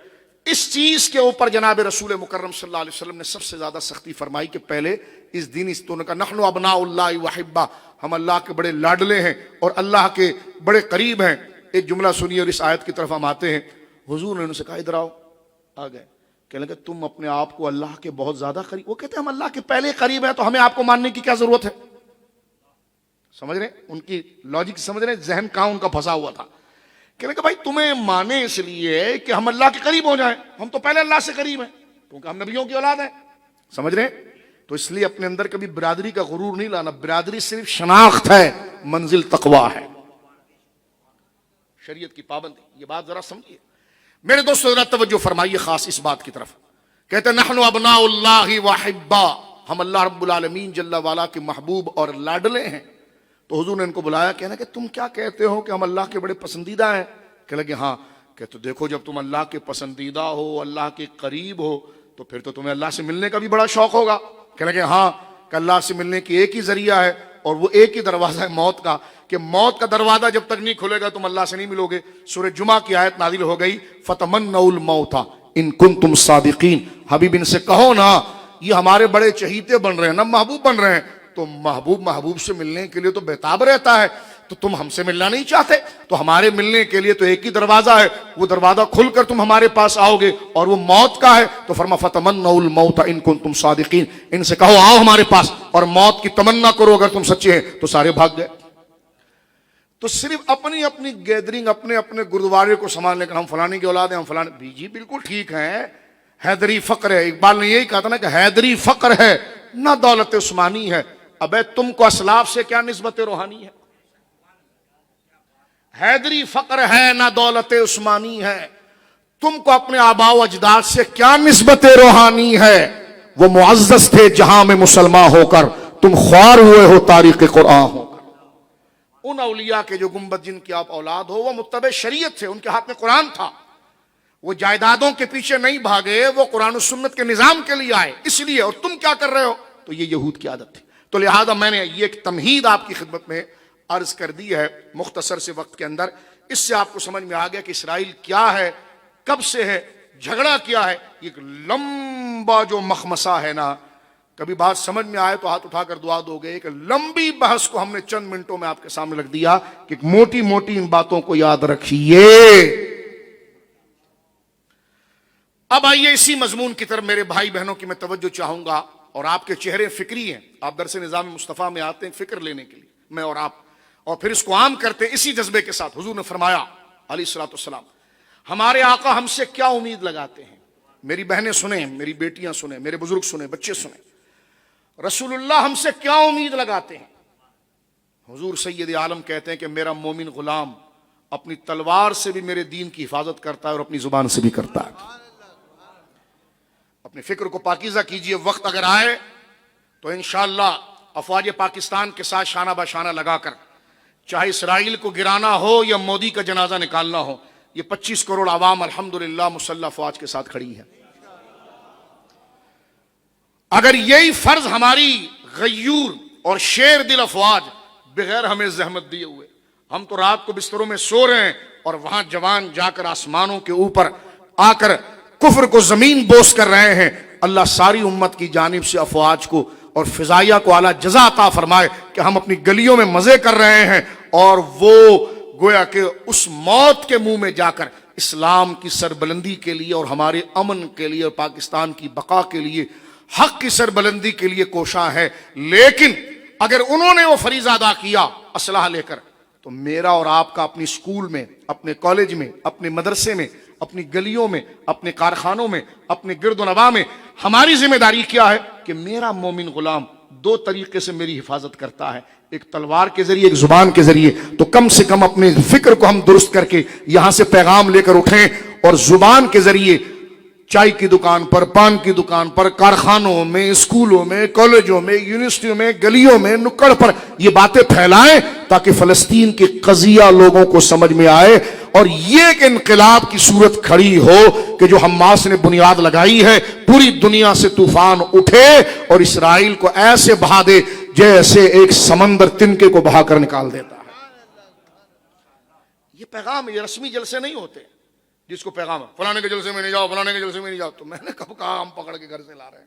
اس چیز کے اوپر. جناب رسول مکرم صلی اللہ علیہ وسلم نے سب سے زیادہ سختی فرمائی کہ پہلے اس دین کا نحن ابناء اللہ واحباء، ہم اللہ کے بڑے لاڈلے ہیں اور اللہ کے بڑے قریب ہیں. ایک جملہ سنیے اور اس آیت کی طرف ہم آتے ہیں. حضور نے ان سے کہا ادھر آؤ. آ گئے. کہنے لگے تم اپنے آپ کو اللہ کے بہت زیادہ قریب. وہ کہتے ہیں ہم اللہ کے پہلے قریب ہیں تو ہمیں آپ کو ماننے کی کیا ضرورت ہے؟ سمجھ رہے ان کی لاجک؟ سمجھ رہے ذہن کہاں ان کا پھنسا ہوا تھا. کہنے لگے بھائی تمہیں مانے اس لیے کہ ہم اللہ کے قریب ہو جائیں، ہم تو پہلے اللہ سے قریب ہیں کیونکہ ہم نبیوں کی اولاد ہیں. سمجھ رہے تو اس لیے اپنے اندر کبھی برادری کا غرور نہیں لانا. برادری صرف شناخت ہے، منزل تقویٰ ہے، شریعت کی پابندی. یہ بات ذرا سمجھیے میرے دوستو، ذرا توجہ فرمائیے خاص اس بات کی طرف. کہتے ہیں نحن ابناء اللہ واحباء، ہم اللہ رب العالمین جل والا کے محبوب اور لاڈلے ہیں. تو حضور نے ان کو بلایا، کہنا کہ تم کیا کہتے ہو کہ ہم اللہ کے بڑے پسندیدہ ہیں؟ کہنے لگے ہاں. کہتے دیکھو جب تم اللہ کے پسندیدہ ہو، اللہ کے قریب ہو، تو پھر تو تمہیں اللہ سے ملنے کا بھی بڑا شوق ہوگا. کہنے لگے ہاں، کہ اللہ سے ملنے کی ایک ہی ذریعہ ہے اور وہ ایک ہی دروازہ ہے موت کا، کہ موت کا دروازہ جب تک نہیں کھلے گا تم اللہ سے نہیں ملو گے. سورہ جمعہ کی آیت نازل ہو گئی فَتَمَنَّوُا الْمَوْتَ إِن كُنتُمْ صَادِقِينَ. حبیب ان سے کہو نا یہ ہمارے بڑے چہیتے بن رہے ہیں نا، محبوب بن رہے ہیں، تو محبوب سے ملنے کے لیے تو بےتاب رہتا ہے. تو تم ہم سے ملنا نہیں چاہتے تو ہمارے ملنے کے لیے تو ایک ہی دروازہ ہے، وہ دروازہ کھل کر تم ہمارے پاس آؤ گے اور وہ موت کا ہے. تو فرما فَتَمَنَّوُا الْمَوْتَ إِن كُنتُمْ صَادِقِينَ. ان سے کہو آؤ ہمارے پاس اور موت کی تمنا کرو اگر تم سچے ہیں. تو سارے بھاگ گئے. تو صرف اپنی اپنی گیدرنگ، اپنے اپنے گردوارے کو سنبھال لے کر ہم فلانے کی اولاد ہیں، ہم فلانے. جی بالکل ٹھیک ہیں، حیدری فقر ہے. اقبال نے یہی کہا تھا نا کہ حیدری فقر ہے نہ دولت عثمانی ہے. ابے تم کو اسلاف سے کیا نسبت روحانی ہے؟ حیدری فقر ہے نہ دولت عثمانی ہے. تم کو اپنے آباء و اجداد سے کیا نسبت روحانی ہے؟ وہ معزز تھے جہاں میں مسلمان ہو کر، تم خوار ہوئے ہو تاریخ قرآن ہو کر. ان اولیاء کے جو گنبد جن کی آپ اولاد ہو وہ متبع شریعت تھے, ان کے ہاتھ میں قرآن تھا, وہ جائیدادوں کے پیچھے نہیں بھاگے, وہ قرآن و سنت کے نظام کے لیے آئے. اس لیے, اور تم کیا کر رہے ہو, تو یہ یہود کی عادت تھی. تو لہذا میں نے یہ ایک تمہید آپ کی خدمت میں عرض کر دی ہے مختصر سے وقت کے اندر. اس سے آپ کو سمجھ میں آ گیا کہ اسرائیل کیا ہے, کب سے ہے, جھگڑا کیا ہے. ایک لمبا جو مخمسہ ہے نا, کبھی بات سمجھ میں آئے تو ہاتھ اٹھا کر دعا دو گے. ایک لمبی بحث کو ہم نے چند منٹوں میں آپ کے سامنے رکھ دیا کہ موٹی موٹی ان باتوں کو یاد رکھیے. اب آئیے اسی مضمون کی طرف میرے بھائی بہنوں کی میں توجہ چاہوں گا, اور آپ کے چہرے فکری ہیں, آپ درس نظام مصطفیٰ میں آتے ہیں فکر لینے کے لیے, میں اور آپ, اور پھر اس کو عام کرتے ہیں اسی جذبے کے ساتھ. حضور نے فرمایا علیہ الصلوۃ والسلام, ہمارے آقا ہم سے کیا امید لگاتے ہیں. میری بہنیں سنیں, میری بیٹیاں سنیں, میرے بزرگ سنیں, بچے سنیں. رسول اللہ ہم سے کیا امید لگاتے ہیں. حضور سید عالم کہتے ہیں کہ میرا مومن غلام اپنی تلوار سے بھی میرے دین کی حفاظت کرتا ہے اور اپنی زبان سے بھی کرتا ہے. اپنے فکر کو پاکیزہ کیجئے. وقت اگر آئے تو انشاءاللہ افواج پاکستان کے ساتھ شانہ بہ شانہ لگا کر, چاہے اسرائیل کو گرانا ہو یا مودی کا جنازہ نکالنا ہو, یہ 25 کروڑ عوام الحمدللہ مسلح افواج کے ساتھ کھڑی ہے. اگر یہی فرض ہماری غیور اور شیر دل افواج بغیر ہمیں زحمت دیے ہوئے, ہم تو رات کو بستروں میں سو رہے ہیں اور وہاں جوان جا کر آسمانوں کے اوپر آ کر کفر کو زمین بوس کر رہے ہیں. اللہ ساری امت کی جانب سے افواج کو اور فضائیہ کو اعلیٰ جزا عطا فرمائے کہ ہم اپنی گلیوں میں مزے کر رہے ہیں, اور وہ گویا کہ اس موت کے منہ میں جا کر اسلام کی سربلندی کے لیے اور ہمارے امن کے لیے اور پاکستان کی بقا کے لیے, حق کی سربلندی کے لیے کوشاں ہے. لیکن اگر انہوں نے وہ فریضہ ادا کیا اسلحہ لے کر, تو میرا اور آپ کا اپنی اسکول میں, اپنے کالج میں, اپنے مدرسے میں, اپنی گلیوں میں, اپنے کارخانوں میں, اپنے گرد و نواح میں ہماری ذمہ داری کیا ہے کہ میرا مومن غلام 2 طریقے سے میری حفاظت کرتا ہے, ایک تلوار کے ذریعے, ایک زبان کے ذریعے. تو کم سے کم اپنے فکر کو ہم درست کر کے یہاں سے پیغام لے کر اٹھیں, اور زبان کے ذریعے چائے کی دکان پر, پان کی دکان پر, کارخانوں میں, اسکولوں میں, کالجوں میں, یونیورسٹیوں میں, گلیوں میں, نکڑ پر یہ باتیں پھیلائیں تاکہ فلسطین کی قضیہ لوگوں کو سمجھ میں آئے, اور یہ ایک انقلاب کی صورت کھڑی ہو کہ جو حماس نے بنیاد لگائی ہے, پوری دنیا سے طوفان اٹھے اور اسرائیل کو ایسے بہا دے جیسے ایک سمندر تنکے کو بہا کر نکال دیتا ہے. یہ پیغام, یہ رسمی جلسے نہیں ہوتے جس کو پیغام ہے فلانے کے جلسے میں نہیں جاؤ, فلانے کے جلسے میں نہیں جاؤ. تو میں نے کب کہا ہم پکڑ کے گھر سے لا رہے ہیں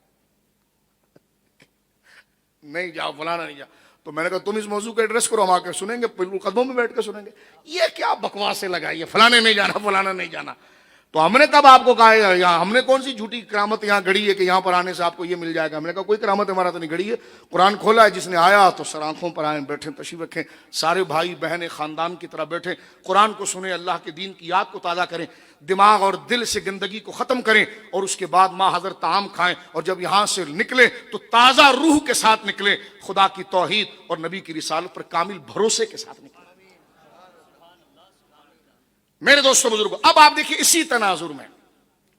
نہیں جاؤ, فلانا نہیں جاؤ. تو میں نے کہا تم اس موضوع کا ایڈریس کرو, ہم آ کے سنیں گے, بالکل قدموں میں بیٹھ کے سنیں گے. یہ کیا بکواسیں لگائی ہے, فلانے نہیں جانا, فلانا نہیں جانا. تو ہم نے کب آپ کو کہا ہے, یہاں ہم نے کون سی جھوٹی کرامت یہاں گھڑی ہے کہ یہاں پر آنے سے آپ کو یہ مل جائے گا. ہم نے کہا کوئی کرامت ہمارا تو نہیں گھڑی ہے, قرآن کھولا ہے, جس نے آیا تو سر آنکھوں پر آئیں, بیٹھیں, تشریف رکھیں, سارے بھائی بہنیں خاندان کی طرح بیٹھیں, قرآن کو سنیں, اللہ کے دین کی یاد کو تازہ کریں, دماغ اور دل سے گندگی کو ختم کریں, اور اس کے بعد ماں حضر طعام کھائیں, اور جب یہاں سے نکلیں تو تازہ روح کے ساتھ نکلیں, خدا کی توحید اور نبی کی رسالت پر کامل بھروسے کے ساتھ نکلیں. میرے دوستوں بزرگوں, اب آپ دیکھیے اسی تناظر میں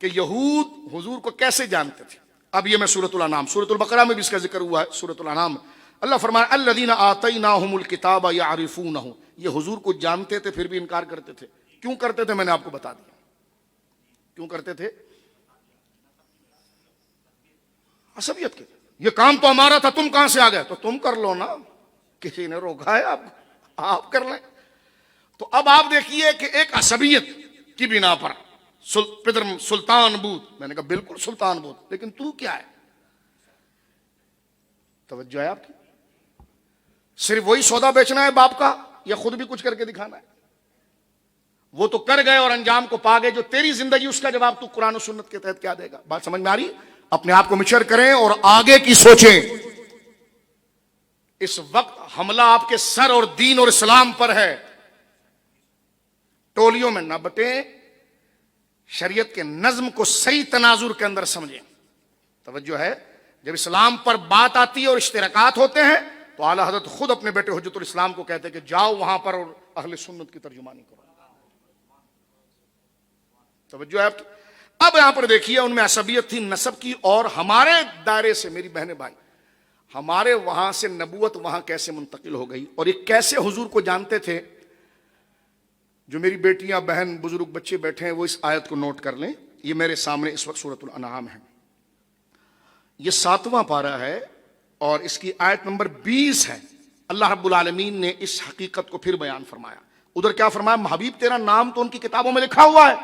کہ یہود حضور کو کیسے جانتے تھے. اب یہ میں سورۃ الانعام, سورۃ البقرہ میں بھی اس کا ذکر ہوا ہے, سورۃ الانعام اللہ فرمایا الذین آتیناہم الکتاب یعرفونہ, یہ حضور کو جانتے تھے پھر بھی انکار کرتے تھے. کیوں کرتے تھے, میں نے آپ کو بتا دیا کیوں کرتے تھے. عصبیت کے, یہ کام تو ہمارا تھا, تم کہاں سے آ گئے, تو تم کر لو نا, کسی نے روکا ہے آپ کر لیں. تو اب آپ دیکھیے کہ ایک عصبیت کی بنا پر پدر سلطان بود, میں نے کہا بالکل سلطان بود, لیکن تو کیا ہے. توجہ ہے آپ کی, صرف وہی سودا بیچنا ہے باپ کا, یا خود بھی کچھ کر کے دکھانا ہے. وہ تو کر گئے اور انجام کو پا گئے, جو تیری زندگی اس کا جواب تو قرآن و سنت کے تحت کیا دے گا. بات سمجھ میں آ رہی, اپنے آپ کو میچر کریں اور آگے کی سوچیں. اس وقت حملہ آپ کے سر اور دین اور اسلام پر ہے. ٹولیوں میں نہ بٹیں, شریعت کے نظم کو صحیح تناظر کے اندر سمجھیں. توجہ ہے, جب اسلام پر بات آتی ہے اور اشتراکات ہوتے ہیں تو اعلیٰ حضرت خود اپنے بیٹے حجت الاسلام کو کہتے ہیں کہ جاؤ وہاں پر اور اہل سنت کی ترجمانی کرو. توجہ ہے آپ کی. اب یہاں پر دیکھیے, ان میں عصبیت تھی نسب کی, اور ہمارے دائرے سے میری بہنیں بھائی, ہمارے وہاں سے نبوت وہاں کیسے منتقل ہو گئی اور یہ کیسے حضور کو جانتے تھے. جو میری بیٹیاں بہن بزرگ بچے بیٹھے ہیں وہ اس آیت کو نوٹ کر لیں. یہ میرے سامنے اس وقت سورۃ الانعام ہے, یہ 7واں پارہ ہے اور اس کی آیت نمبر 20 ہے. اللہ رب العالمین نے اس حقیقت کو پھر بیان فرمایا. ادھر کیا فرمایا؟ حبیب تیرا نام تو ان کی کتابوں میں لکھا ہوا ہے.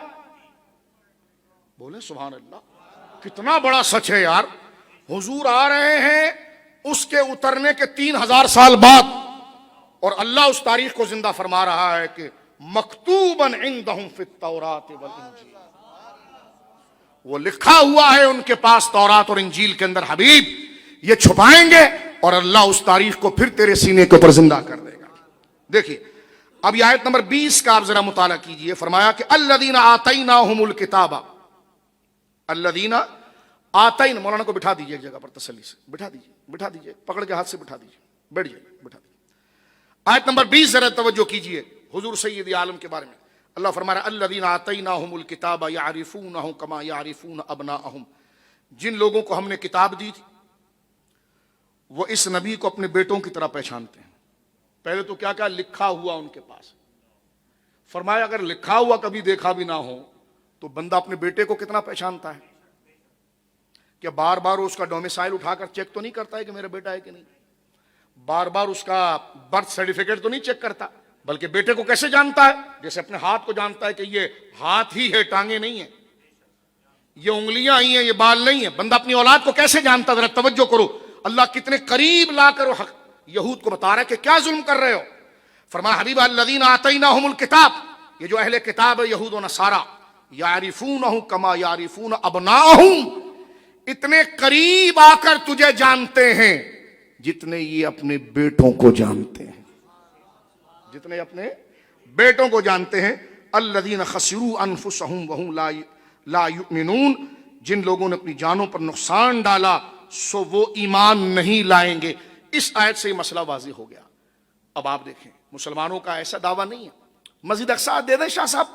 بولے سبحان اللہ, کتنا بڑا سچ ہے یار. حضور آ رہے ہیں اس کے اترنے کے 3000 سال بعد, اور اللہ اس تاریخ کو زندہ فرما رہا ہے کہ مکتوباً عندہم فی التوراۃ والانجیل, وہ لکھا ہوا ہے ان کے پاس تورات اور انجیل کے اندر. حبیب یہ چھپائیں گے اور اللہ اس تاریخ کو پھر تیرے سینے کے اوپر زندہ کر دے گا. دیکھیے اب یہ آیت نمبر 20 کا آپ ذرا مطالعہ کیجئے. فرمایا کہ الذین آتیناہم الکتاب, الذین آتین, مولانا کو بٹھا دیجئے ایک جگہ پر تسلی سے, بٹھا دیجئے پکڑ کے ہاتھ سے بٹھا دیجئے, بیٹھ جائیے, بٹھا دیجئے. آیت نمبر 20 ذرا توجہ کیجئے حضور سید عالم کے بارے میں. اللہ فرما رہا ہے الذین آتیناہم الکتاب یعرفونہ کما یعرفون ابناءہم, جن لوگوں کو ہم نے کتاب دی تھی وہ اس نبی کو اپنے بیٹوں کی طرح پہچانتے ہیں. پہلے تو کیا کیا لکھا ہوا ان کے پاس. فرمایا اگر لکھا ہوا کبھی دیکھا بھی نہ ہو تو بندہ اپنے بیٹے کو کتنا پہچانتا ہے. کہ بار بار اس کا ڈومیسائل اٹھا کر چیک تو نہیں کرتا ہے کہ میرا بیٹا ہے کہ نہیں, بار بار اس کا برتھ سرٹیفکیٹ تو نہیں چیک کرتا, بلکہ بیٹے کو کیسے جانتا ہے؟ جیسے اپنے ہاتھ کو جانتا ہے کہ یہ ہاتھ ہی ہے, ٹانگیں نہیں ہیں, یہ انگلیاں ہی ہیں, یہ بال نہیں ہیں. بندہ اپنی اولاد کو کیسے جانتا؟ ذرا توجہ کرو. اللہ کتنے قریب لا کر یہود کو بتا رہا ہے کہ کیا ظلم کر رہے ہو. فرمایا حبیب الذین آتیناہم الکتاب, یہ جو اہل کتاب ہے یہود و نصارہ, یعرفونہ کما یعرفون ابناءہم, اتنے قریب آ کر تجھے جانتے ہیں جتنے یہ اپنے بیٹوں کو جانتے ہیں, جتنے اپنے بیٹوں کو جانتے ہیں. الذین خسروا انفسہم وہم لا یؤمنون, جن لوگوں نے اپنی جانوں پر نقصان ڈالا سو وہ ایمان نہیں لائیں گے. اس آیت سے یہ مسئلہ واضح ہو گیا. اب آپ دیکھیں مسلمانوں کا ایسا دعویٰ نہیں ہے مسجد اقصیٰ دے دیں شاہ صاحب.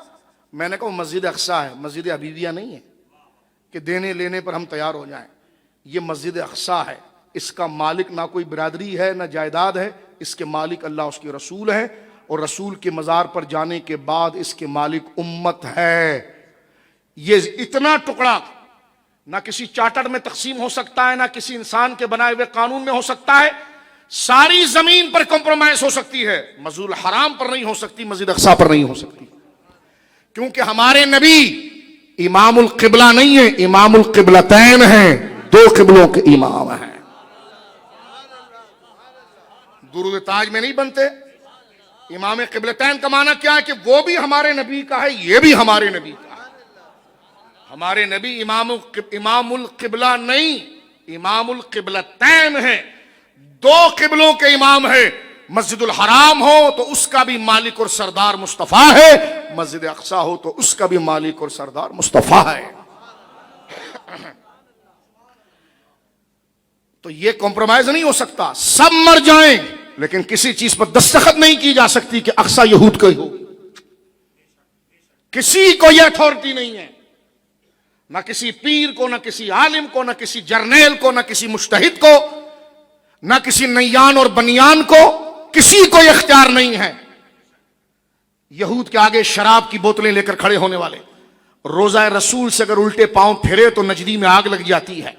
میں نے کہا مسجد اقصیٰ ہے, مسجد حبیبیہ نہیں ہے کہ دینے لینے پر ہم تیار ہو جائیں. یہ مسجد اقصیٰ ہے, اس کا مالک نہ کوئی برادری ہے نہ جائیداد ہے, اس کے مالک اللہ اس کے رسول ہیں, اور رسول کے مزار پر جانے کے بعد اس کے مالک امت ہے. یہ اتنا ٹکڑا نہ کسی چارٹر میں تقسیم ہو سکتا ہے, نہ کسی انسان کے بنائے ہوئے قانون میں ہو سکتا ہے. ساری زمین پر کمپرومائز ہو سکتی ہے, مسجد الحرام پر نہیں ہو سکتی, مسجد اقصیٰ پر نہیں ہو سکتی. کیونکہ ہمارے نبی امام القبلہ نہیں ہے, امام القبلتین ہیں, دو قبلوں کے امام ہیں. درود تاج میں نہیں بنتے. امام قبلتین کا معنی کیا ہے کہ وہ بھی ہمارے نبی کا ہے, یہ بھی ہمارے نبی کا ہے. ہمارے نبی امام القبلہ نہیں, امام القبلتین ہیں, دو قبلوں کے امام ہیں. مسجد الحرام ہو تو اس کا بھی مالک اور سردار مصطفیٰ ہے, مسجد اقصیٰ ہو تو اس کا بھی مالک اور سردار مصطفیٰ ہے. تو یہ کمپرومائز نہیں ہو سکتا. سب مر جائیں لیکن کسی چیز پر دستخط نہیں کی جا سکتی کہ اقصیٰ یہود کا ہی ہو. کسی کو یہ اتھارٹی نہیں ہے, نہ کسی پیر کو, نہ کسی عالم کو, نہ کسی جرنیل کو, نہ کسی مجتہد کو, نہ کسی نیان اور بنیان کو, کسی کو یہ اختیار نہیں ہے. یہود کے آگے شراب کی بوتلیں لے کر کھڑے ہونے والے, روزہ رسول سے اگر الٹے پاؤں پھرے تو نجدی میں آگ لگ جاتی ہے,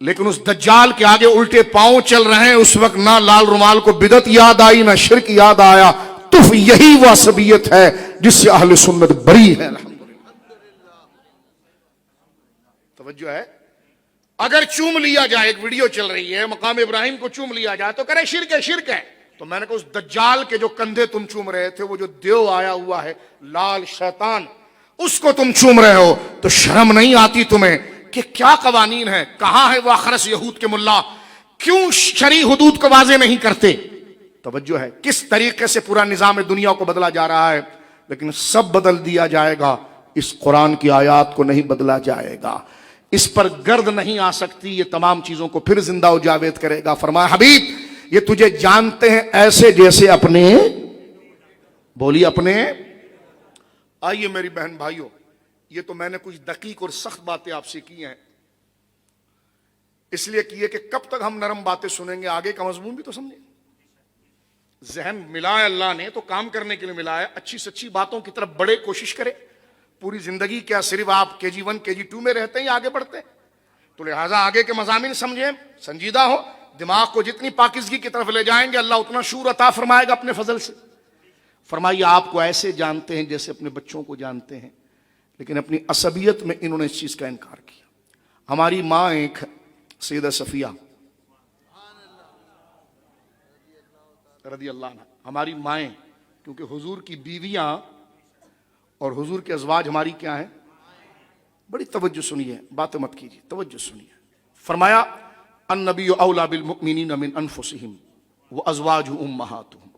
لیکن اس دجال کے آگے الٹے پاؤں چل رہے ہیں, اس وقت نہ لال رومال کو بدعت یاد آئی نہ شرک یاد آیا. تو یہی وہ عصبیت ہے جس سے اہل سنت بری ہے. توجہ ہے. اگر چوم لیا جائے, ایک ویڈیو چل رہی ہے, مقام ابراہیم کو چوم لیا جائے تو کرے شرک ہے, شرک ہے. تو میں نے کہا اس دجال کے جو کندھے تم چوم رہے تھے, وہ جو دیو آیا ہوا ہے لال شیطان, اس کو تم چوم رہے ہو, تو شرم نہیں آتی تمہیں کہ کیا قوانین ہے؟ کہاں ہے وہ اخرس یہود کے ملا؟ کیوں شرعی حدود کو واضح نہیں کرتے؟ توجہ ہے. کس طریقے سے پورا نظام دنیا کو بدلا جا رہا ہے, لیکن سب بدل دیا جائے گا, اس قرآن کی آیات کو نہیں بدلا جائے گا. اس پر گرد نہیں آ سکتی, یہ تمام چیزوں کو پھر زندہ و جاوید کرے گا. فرمایا حبیب یہ تجھے جانتے ہیں ایسے جیسے اپنے, بولی اپنے. آئیے میری بہن بھائیوں, یہ تو میں نے کچھ دقیق اور سخت باتیں آپ سے کی ہیں. اس لیے کیے کہ کب تک ہم نرم باتیں سنیں گے، آگے کا مضمون بھی تو سمجھیں گے۔ ذہن ملا ہے اللہ نے تو کام کرنے کے لیے ملا ہے، اچھی سچی باتوں کی طرف بڑے، کوشش کرے۔ پوری زندگی کیا صرف آپ KG1 KG2 میں رہتے ہیں یا آگے بڑھتے ہیں؟ تو لہٰذا آگے کے مضامین سمجھیں، سنجیدہ ہو، دماغ کو جتنی پاکیزگی کی طرف لے جائیں گے اللہ اتنا شعور عطا فرمائے گا اپنے فضل سے۔ فرمائیے آپ کو ایسے جانتے ہیں جیسے اپنے بچوں کو جانتے ہیں، لیکن اپنی عصبیت میں انہوں نے اس چیز کا انکار کیا۔ ہماری ماں ایک سیدہ صفیہ رضی اللہ عنہ، ہماری مائیں، کیونکہ حضور کی بیویاں اور حضور کے ازواج ہماری کیا ہیں؟ بڑی توجہ سنیے، باتیں مت کیجیے، توجہ سنیے۔ فرمایا النبی اولا بالمؤمنین من انفسہم وازواجہ امہاتہم۔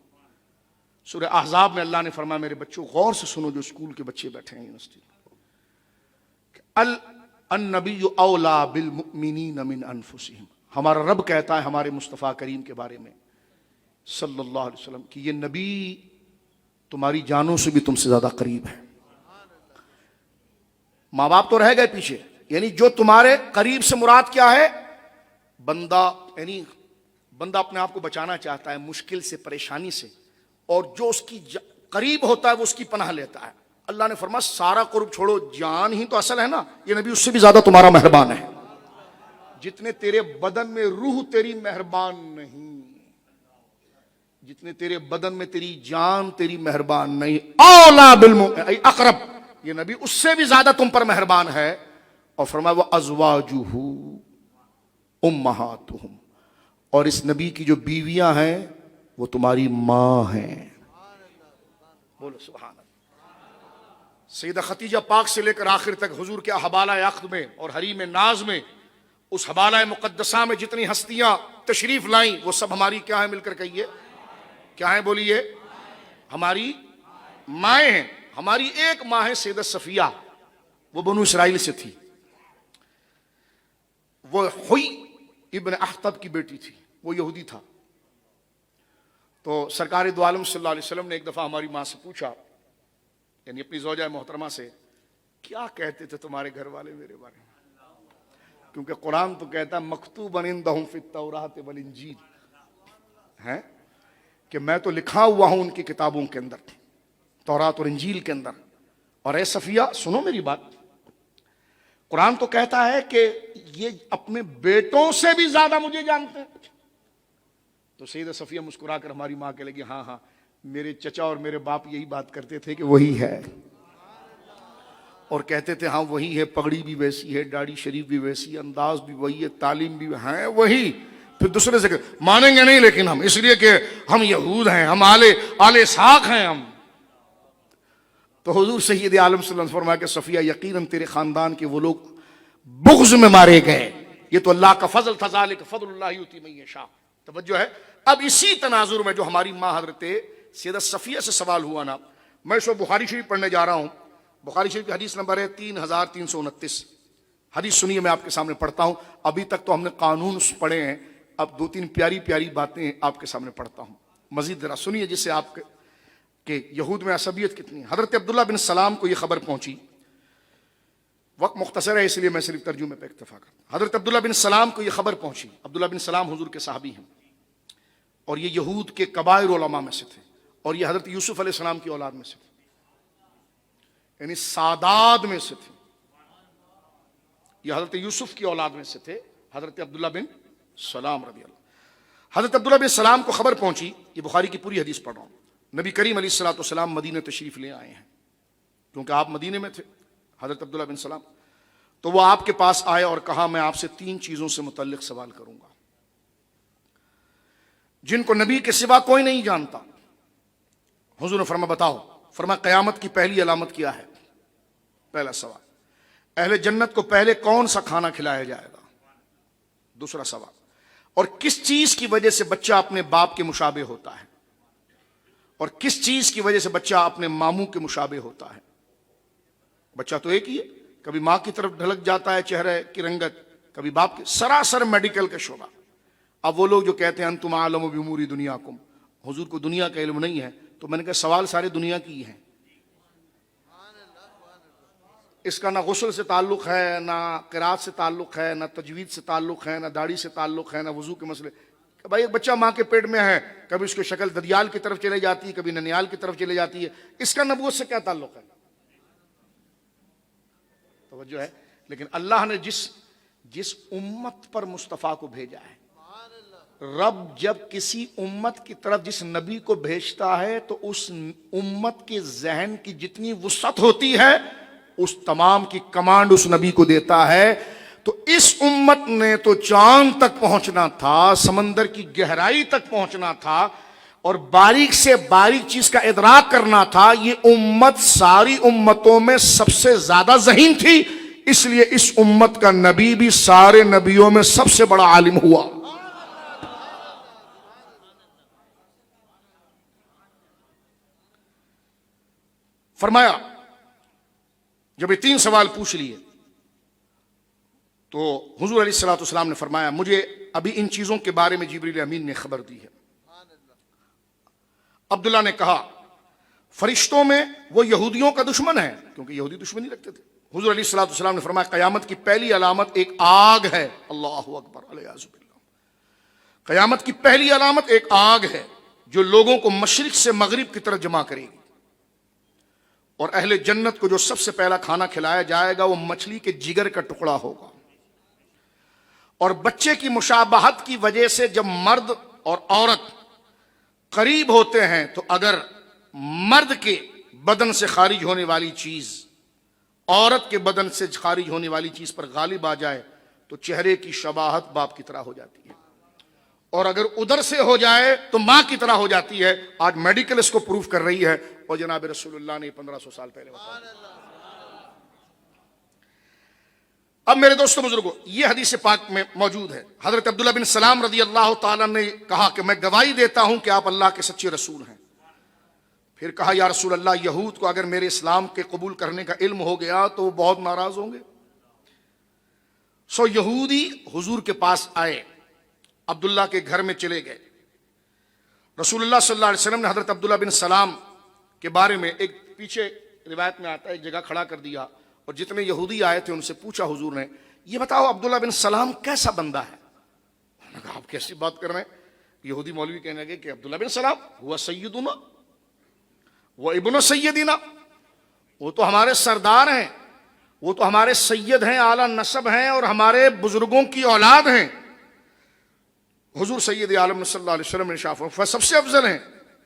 سورہ احزاب میں اللہ نے فرمایا میرے بچوں غور سے سنو، جو اسکول کے بچے بیٹھے ہیں یونیورسٹی میں، النبی اولا بالمؤمنین من انفسہم، ہمارا رب کہتا ہے ہمارے مصطفیٰ کریم کے بارے میں صلی اللہ علیہ وسلم کہ یہ نبی تمہاری جانوں سے بھی تم سے زیادہ قریب ہے۔ ماں باپ تو رہ گئے پیچھے، یعنی جو تمہارے قریب سے مراد کیا ہے؟ بندہ، یعنی بندہ اپنے آپ کو بچانا چاہتا ہے مشکل سے، پریشانی سے، اور جو اس کی قریب ہوتا ہے وہ اس کی پناہ لیتا ہے۔ اللہ نے فرمایا سارا قرب چھوڑو، جان ہی تو اصل ہے نا، یہ نبی اس سے بھی زیادہ تمہارا مہربان ہے۔ جتنے تیرے بدن میں روح تیری مہربان نہیں، جتنے تیرے بدن میں تیری جان تیری مہربان نہیں، اولا بالمؤمنین ای اقرب، یہ نبی اس سے بھی زیادہ تم پر مہربان ہے۔ اور فرمایا وازواجہ امہاتہم، اور اس نبی کی جو بیویاں ہیں وہ تمہاری ماں ہیں۔ بولو سبحان اللہ۔ سیدہ خدیجہ پاک سے لے کر آخر تک حضور کے حبالہ عقد میں اور حریم ناز میں، اس حبالہ مقدسہ میں جتنی ہستیاں تشریف لائیں وہ سب ہماری کیا ہیں؟ مل کر کہیے کیا ہیں؟ بولیے، ہماری مائیں ہیں۔ ہماری ایک ماں ہے سیدہ صفیہ، وہ بنو اسرائیل سے تھی، وہ ہوئی ابن اخطب کی بیٹی تھی، وہ یہودی تھا۔ تو سرکار دو عالم صلی اللہ علیہ وسلم نے ایک دفعہ ہماری ماں سے پوچھا، یعنی اپنی زوجہ محترمہ سے، کیا کہتے تھے تمہارے گھر والے میرے بارے میں؟ کیونکہ قرآن تو کہتا ہے مکتوبًا عندہم فی التوراۃ والانجیل، ہے کہ میں تو لکھا ہوا ہوں ان کی کتابوں کے اندر، تورات اور انجیل کے اندر۔ اور اے صفیہ سنو میری بات، قرآن تو کہتا ہے کہ یہ اپنے بیٹوں سے بھی زیادہ مجھے جانتے ہیں۔ تو سیدہ صفیہ مسکرا کر ہماری ماں کہے لگی ہاں ہاں، میرے چچا اور میرے باپ یہی بات کرتے تھے کہ وہی ہے، اور کہتے تھے ہاں وہی ہے، پگڑی بھی ویسی ہے، داڑھی شریف بھی ویسی ہے، انداز بھی وہی ہے، تعلیم بھی ہے وہی۔ پھر دوسرے سے مانیں گے نہیں لیکن ہم، اس لیے کہ ہم یہود ہیں، ہم آل اسحاق ہیں ہم۔ تو حضور سید عالم صلی اللہ علیہ وسلم فرمایا کہ صفیہ یقیناً تیرے خاندان کے وہ لوگ بغض میں مارے گئے، یہ تو اللہ کا فضل تھا، ذالک فضل اللہ یؤتی من یشاء۔ توجہ ہے۔ اب اسی تناظر میں جو ہماری ماں حضرت سیدہ صفیہ سے سوال ہوا نا، میں اس وقت بخاری شریف پڑھنے جا رہا ہوں۔ بخاری شریف کی حدیث نمبر ہے 3329۔ حدیث سنیے، میں آپ کے سامنے پڑھتا ہوں۔ ابھی تک تو ہم نے قانون پڑھے ہیں، اب دو تین پیاری پیاری باتیں آپ کے سامنے پڑھتا ہوں، مزید ذرا سنیے جس سے آپ کہ یہود میں عصبیت کتنی ہے۔ حضرت عبداللہ بن سلام کو یہ خبر پہنچی، وقت مختصر ہے اس لیے میں صرف ترجمے پہ اکتفا کرتا ہوں۔ حضرت عبداللہ بن سلام کو یہ خبر پہنچی، عبداللہ بن سلام حضور کے صحابی ہیں، اور یہ یہود کے کبائر علماء میں سے تھے، اور یہ حضرت یوسف علیہ السلام کی اولاد میں سے تھے، یعنی سادات میں سے تھے، یہ حضرت یوسف کی اولاد میں سے تھے، حضرت عبداللہ بن سلام رضی اللہ۔ حضرت عبداللہ بن سلام کو خبر پہنچی، یہ بخاری کی پوری حدیث پڑھ رہا ہوں، نبی کریم علیہ الصلوۃ والسلام مدینہ تشریف لے آئے ہیں، کیونکہ آپ مدینے میں تھے حضرت عبداللہ بن سلام۔ تو وہ آپ کے پاس آئے اور کہا میں آپ سے 3 چیزوں سے متعلق سوال کروں گا جن کو نبی کے سوا کوئی نہیں جانتا۔ حضور نے فرمایا بتاؤ۔ فرمایا قیامت کی پہلی علامت کیا ہے؟ پہلا سوال، اہل جنت کو پہلے کون سا کھانا کھلایا جائے گا؟ دوسرا سوال، اور کس چیز کی وجہ سے بچہ اپنے باپ کے مشابہ ہوتا ہے؟ اور کس چیز کی وجہ سے بچہ اپنے ماموں کے مشابہ ہوتا ہے؟ بچہ تو ایک ہی ہے، کبھی ماں کی طرف ڈھلک جاتا ہے چہرے کی رنگت، کبھی باپ کی، سراسر میڈیکل کا شعبہ۔ اب وہ لوگ جو کہتے ہیں انتم عالم بامور دنیاکم، حضور کو دنیا کا علم نہیں ہے، تو میں نے کہا سوال سارے دنیا کی ہی ہیں۔ اس کا نہ غسل سے تعلق ہے، نہ قرات سے تعلق ہے، نہ تجوید سے تعلق ہے، نہ داڑھی سے تعلق ہے، نہ وضو کے مسئلے. کہ بھائی ایک بچہ ماں کے پیٹ میں ہے، کبھی اس کی شکل ددیال کی طرف چلے جاتی ہے، کبھی ننیال کی طرف چلے جاتی ہے، اس کا نبوت سے کیا تعلق ہے؟ توجہ ہے. لیکن اللہ نے جس امت پر مصطفیٰ کو بھیجا ہے، رب جب کسی امت کی طرف جس نبی کو بھیجتا ہے تو اس امت کے ذہن کی جتنی وسعت ہوتی ہے اس تمام کی کمانڈ اس نبی کو دیتا ہے. تو اس امت نے تو چاند تک پہنچنا تھا، سمندر کی گہرائی تک پہنچنا تھا، اور باریک سے باریک چیز کا ادراک کرنا تھا. یہ امت ساری امتوں میں سب سے زیادہ ذہین تھی، اس لیے اس امت کا نبی بھی سارے نبیوں میں سب سے بڑا عالم ہوا. فرمایا جب یہ 3 سوال پوچھ لیے تو حضور علیہ الصلوۃ والسلام نے فرمایا مجھے ابھی ان چیزوں کے بارے میں جبریل امین نے خبر دی ہے. عبداللہ نے کہا فرشتوں میں وہ یہودیوں کا دشمن ہے، کیونکہ یہودی دشمنی رکھتے تھے. حضور علیہ الصلوۃ والسلام نے فرمایا قیامت کی پہلی علامت ایک آگ ہے. اللہ اکبر، الیاذ باللہ. قیامت کی پہلی علامت ایک آگ ہے جو لوگوں کو مشرق سے مغرب کی طرف جمع کرے گی، اور اہل جنت کو جو سب سے پہلا کھانا کھلایا جائے گا وہ مچھلی کے جگر کا ٹکڑا ہوگا. اور بچے کی مشابہت کی وجہ سے جب مرد اور عورت قریب ہوتے ہیں تو اگر مرد کے بدن سے خارج ہونے والی چیز عورت کے بدن سے خارج ہونے والی چیز پر غالب آ جائے تو چہرے کی شباہت باپ کی طرح ہو جاتی ہے، اور اگر ادھر سے ہو جائے تو ماں کی طرح ہو جاتی ہے. آج میڈیکل اس کو پروف کر رہی ہے، اور جناب رسول اللہ نے 1500 سال پہلے بتایا. اب میرے دوستوں بزرگوں، یہ حدیث پاک میں موجود ہے. حضرت عبداللہ بن سلام رضی اللہ تعالیٰ نے کہا کہ میں گواہی دیتا ہوں کہ آپ اللہ کے سچے رسول ہیں. پھر کہا یا رسول اللہ یہود کو اگر میرے اسلام کے قبول کرنے کا علم ہو گیا تو وہ بہت ناراض ہوں گے. سو یہودی حضور کے پاس آئے، عبداللہ کے گھر میں چلے گئے. رسول اللہ صلی اللہ علیہ وسلم نے حضرت عبداللہ بن سلام کے بارے میں ایک پیچھے روایت میں آتا ہے ایک جگہ کھڑا کر دیا، اور جتنے یہودی آئے تھے ان سے پوچھا حضور نے یہ بتاؤ عبداللہ بن سلام کیسا بندہ ہے؟ انہوں نے کہا آپ کیسی بات کر رہے ہیں؟ یہودی مولوی کہنے لگے کہ عبداللہ بن سلام ہوا سیدنا وہ ابن سیدنا، وہ تو ہمارے سردار ہیں، وہ تو ہمارے سید ہیں، اعلیٰ نسب ہیں، اور ہمارے بزرگوں کی اولاد ہیں. حضور سید عالم صلی اللہ علیہ وسلم نے ارشاد فرمایا سب سے افضل ہیں.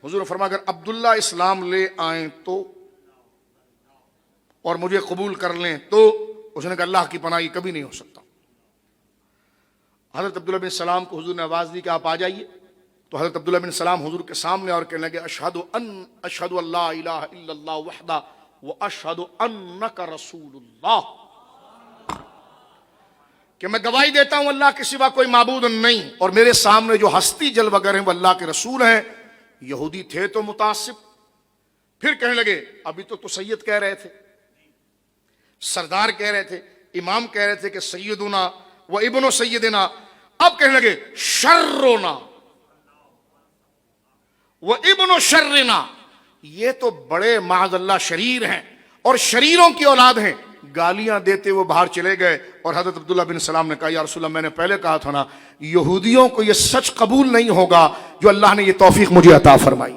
حضور نے فرمایا اگر عبداللہ اسلام لے آئیں تو اور مجھے قبول کر لیں تو اس نے کہا اللہ کی پناہ یہ کبھی نہیں ہو سکتا. حضرت عبداللہ بن سلام کو حضور نے آواز دی کہ آپ آ جائیے. تو حضرت عبداللہ بن سلام حضور کے سامنے اور کہنے لگے اشہد اللہ الہ الا اللہ وحدہ واشہد انک رسول اللہ، کہ میں گواہی دیتا ہوں اللہ کے سوا کوئی معبود نہیں، اور میرے سامنے جو ہستی جلوگر ہیں وہ اللہ کے رسول ہیں. یہودی تھے تو متعصب، پھر کہنے لگے ابھی تو سید کہہ رہے تھے، سردار کہہ رہے تھے، امام کہہ رہے تھے کہ سیدنا و ابن سیدنا، اب کہنے لگے شرنا و ابن شرنا، یہ تو بڑے معاذ اللہ شریر ہیں اور شریروں کی اولاد ہیں. گالیاں دیتے وہ باہر چلے گئے، اور حضرت عبداللہ بن سلام نے کہا یا رسول اللہ میں نے پہلے کہا تھا نا یہودیوں کو یہ سچ قبول نہیں ہوگا جو اللہ نے یہ توفیق مجھے عطا فرمائی.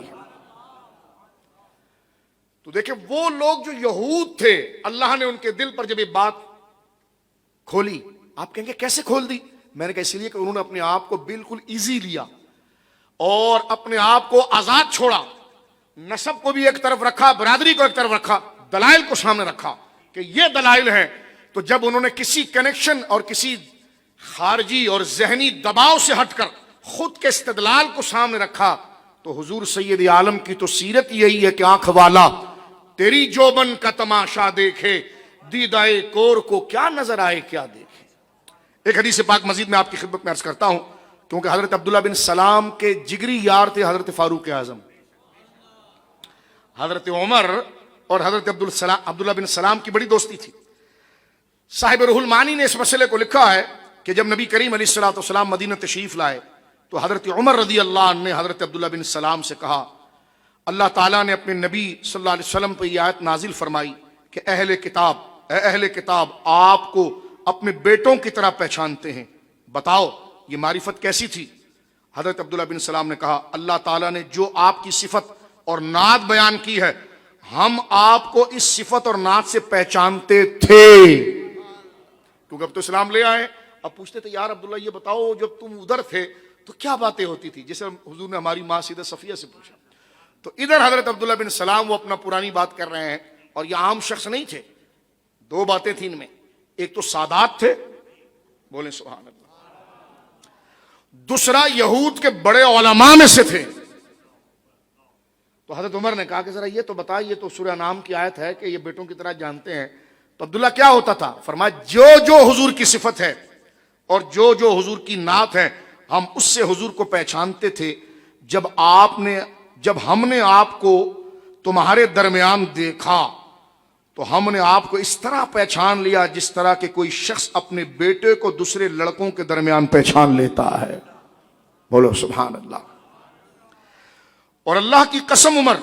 تو دیکھیں وہ لوگ جو یہود تھے اللہ نے ان کے دل پر جب یہ بات کھولی. آپ کہیں گے کیسے کھول دی؟ میں نے کہا اس لیے کہ انہوں نے اپنے آپ کو بالکل ایزی لیا اور اپنے آپ کو آزاد چھوڑا، نسب کو بھی ایک طرف رکھا، برادری کو ایک طرف رکھا، دلائل کو سامنے رکھا کہ یہ دلائل ہیں. تو جب انہوں نے کسی کنیکشن اور کسی خارجی اور ذہنی دباؤ سے ہٹ کر خود کے استدلال کو سامنے رکھا تو حضور سید عالم کی تو سیرت یہی ہے کہ آنکھ والا تیری جوبن کا تماشا دیکھے، دیدائے کور کو کیا نظر آئے کیا دیکھے. ایک حدیث پاک مزید میں آپ کی خدمت میں عرض کرتا ہوں، کیونکہ حضرت عبداللہ بن سلام کے جگری یار تھے حضرت فاروق اعظم. حضرت عمر اور حضرت عبداللہ بن سلام کی بڑی دوستی تھی. صاحب روح المعانی نے اس مسئلے کو لکھا ہے کہ جب نبی کریم علیہ الصلوۃ والسلام مدینہ تشریف لائے تو حضرت عمر رضی اللہ عنہ نے حضرت عبداللہ بن سلام سے کہا اللہ تعالیٰ نے اپنے نبی صلی اللہ علیہ وسلم پر یہ آیت نازل فرمائی کہ اہل کتاب اے اہل کتاب آپ کو اپنے بیٹوں کی طرح پہچانتے ہیں، بتاؤ یہ معرفت کیسی تھی؟ حضرت عبداللہ بن سلام نے کہا اللہ تعالیٰ نے جو آپ کی صفت اور نعت بیان کی ہے ہم آپ کو اس صفت اور نعت سے پہچانتے تھے، کیونکہ اب تو اسلام لے آئے۔ اب پوچھتے تھے یار عبداللہ یہ بتاؤ جب تم ادھر تھے تو کیا باتیں ہوتی تھی، جیسے حضور نے ہماری ماں سیدہ صفیہ سے پوچھا، تو ادھر حضرت عبداللہ بن سلام وہ اپنا پرانی بات کر رہے ہیں، اور یہ عام شخص نہیں تھے۔ دو باتیں تھیں ان میں، ایک تو سادات تھے، بولیں سبحان اللہ، دوسرا یہود کے بڑے علماء میں سے تھے۔ تو حضرت عمر نے کہا کہ ذرا یہ تو بتا، یہ تو سورہ انعام کی آیت ہے کہ یہ بیٹوں کی طرح جانتے ہیں، تو عبداللہ کیا ہوتا تھا؟ فرمایا جو جو حضور کی صفت ہے اور جو جو حضور کی نعت ہے ہم اس سے حضور کو پہچانتے تھے۔ جب ہم نے آپ کو تمہارے درمیان دیکھا تو ہم نے آپ کو اس طرح پہچان لیا جس طرح کہ کوئی شخص اپنے بیٹے کو دوسرے لڑکوں کے درمیان پہچان لیتا ہے، بولو سبحان اللہ۔ اور اللہ کی قسم عمر،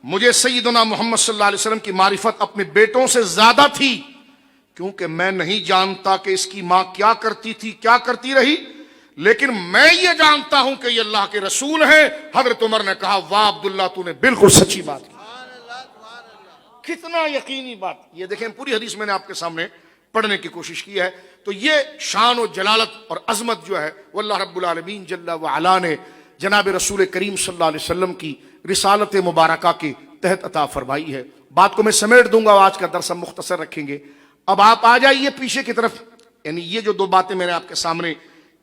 مجھے سیدنا محمد صلی اللہ علیہ وسلم کی معرفت اپنے بیٹوں سے زیادہ تھی، کیونکہ میں نہیں جانتا کہ اس کی ماں کیا کرتی تھی کیا کرتی رہی، لیکن میں یہ جانتا ہوں کہ یہ اللہ کے رسول ہیں۔ حضرت عمر نے کہا واہ عبداللہ تو نے بالکل سچی بات کی، کتنا یقینی بات۔ یہ دیکھیں پوری حدیث میں نے آپ کے سامنے پڑھنے کی کوشش کی ہے۔ تو یہ شان و جلالت اور عظمت جو ہے وہ اللہ رب العالمین جل وعلا نے جناب رسول کریم صلی اللہ علیہ وسلم کی رسالت مبارکہ کے تحت عطا فرمائی ہے۔ بات کو میں سمیٹ دوں گا، آج کا درس ہم مختصر رکھیں گے۔ اب آپ آ جائیے پیچھے کی طرف، یعنی یہ جو دو باتیں میں نے آپ کے سامنے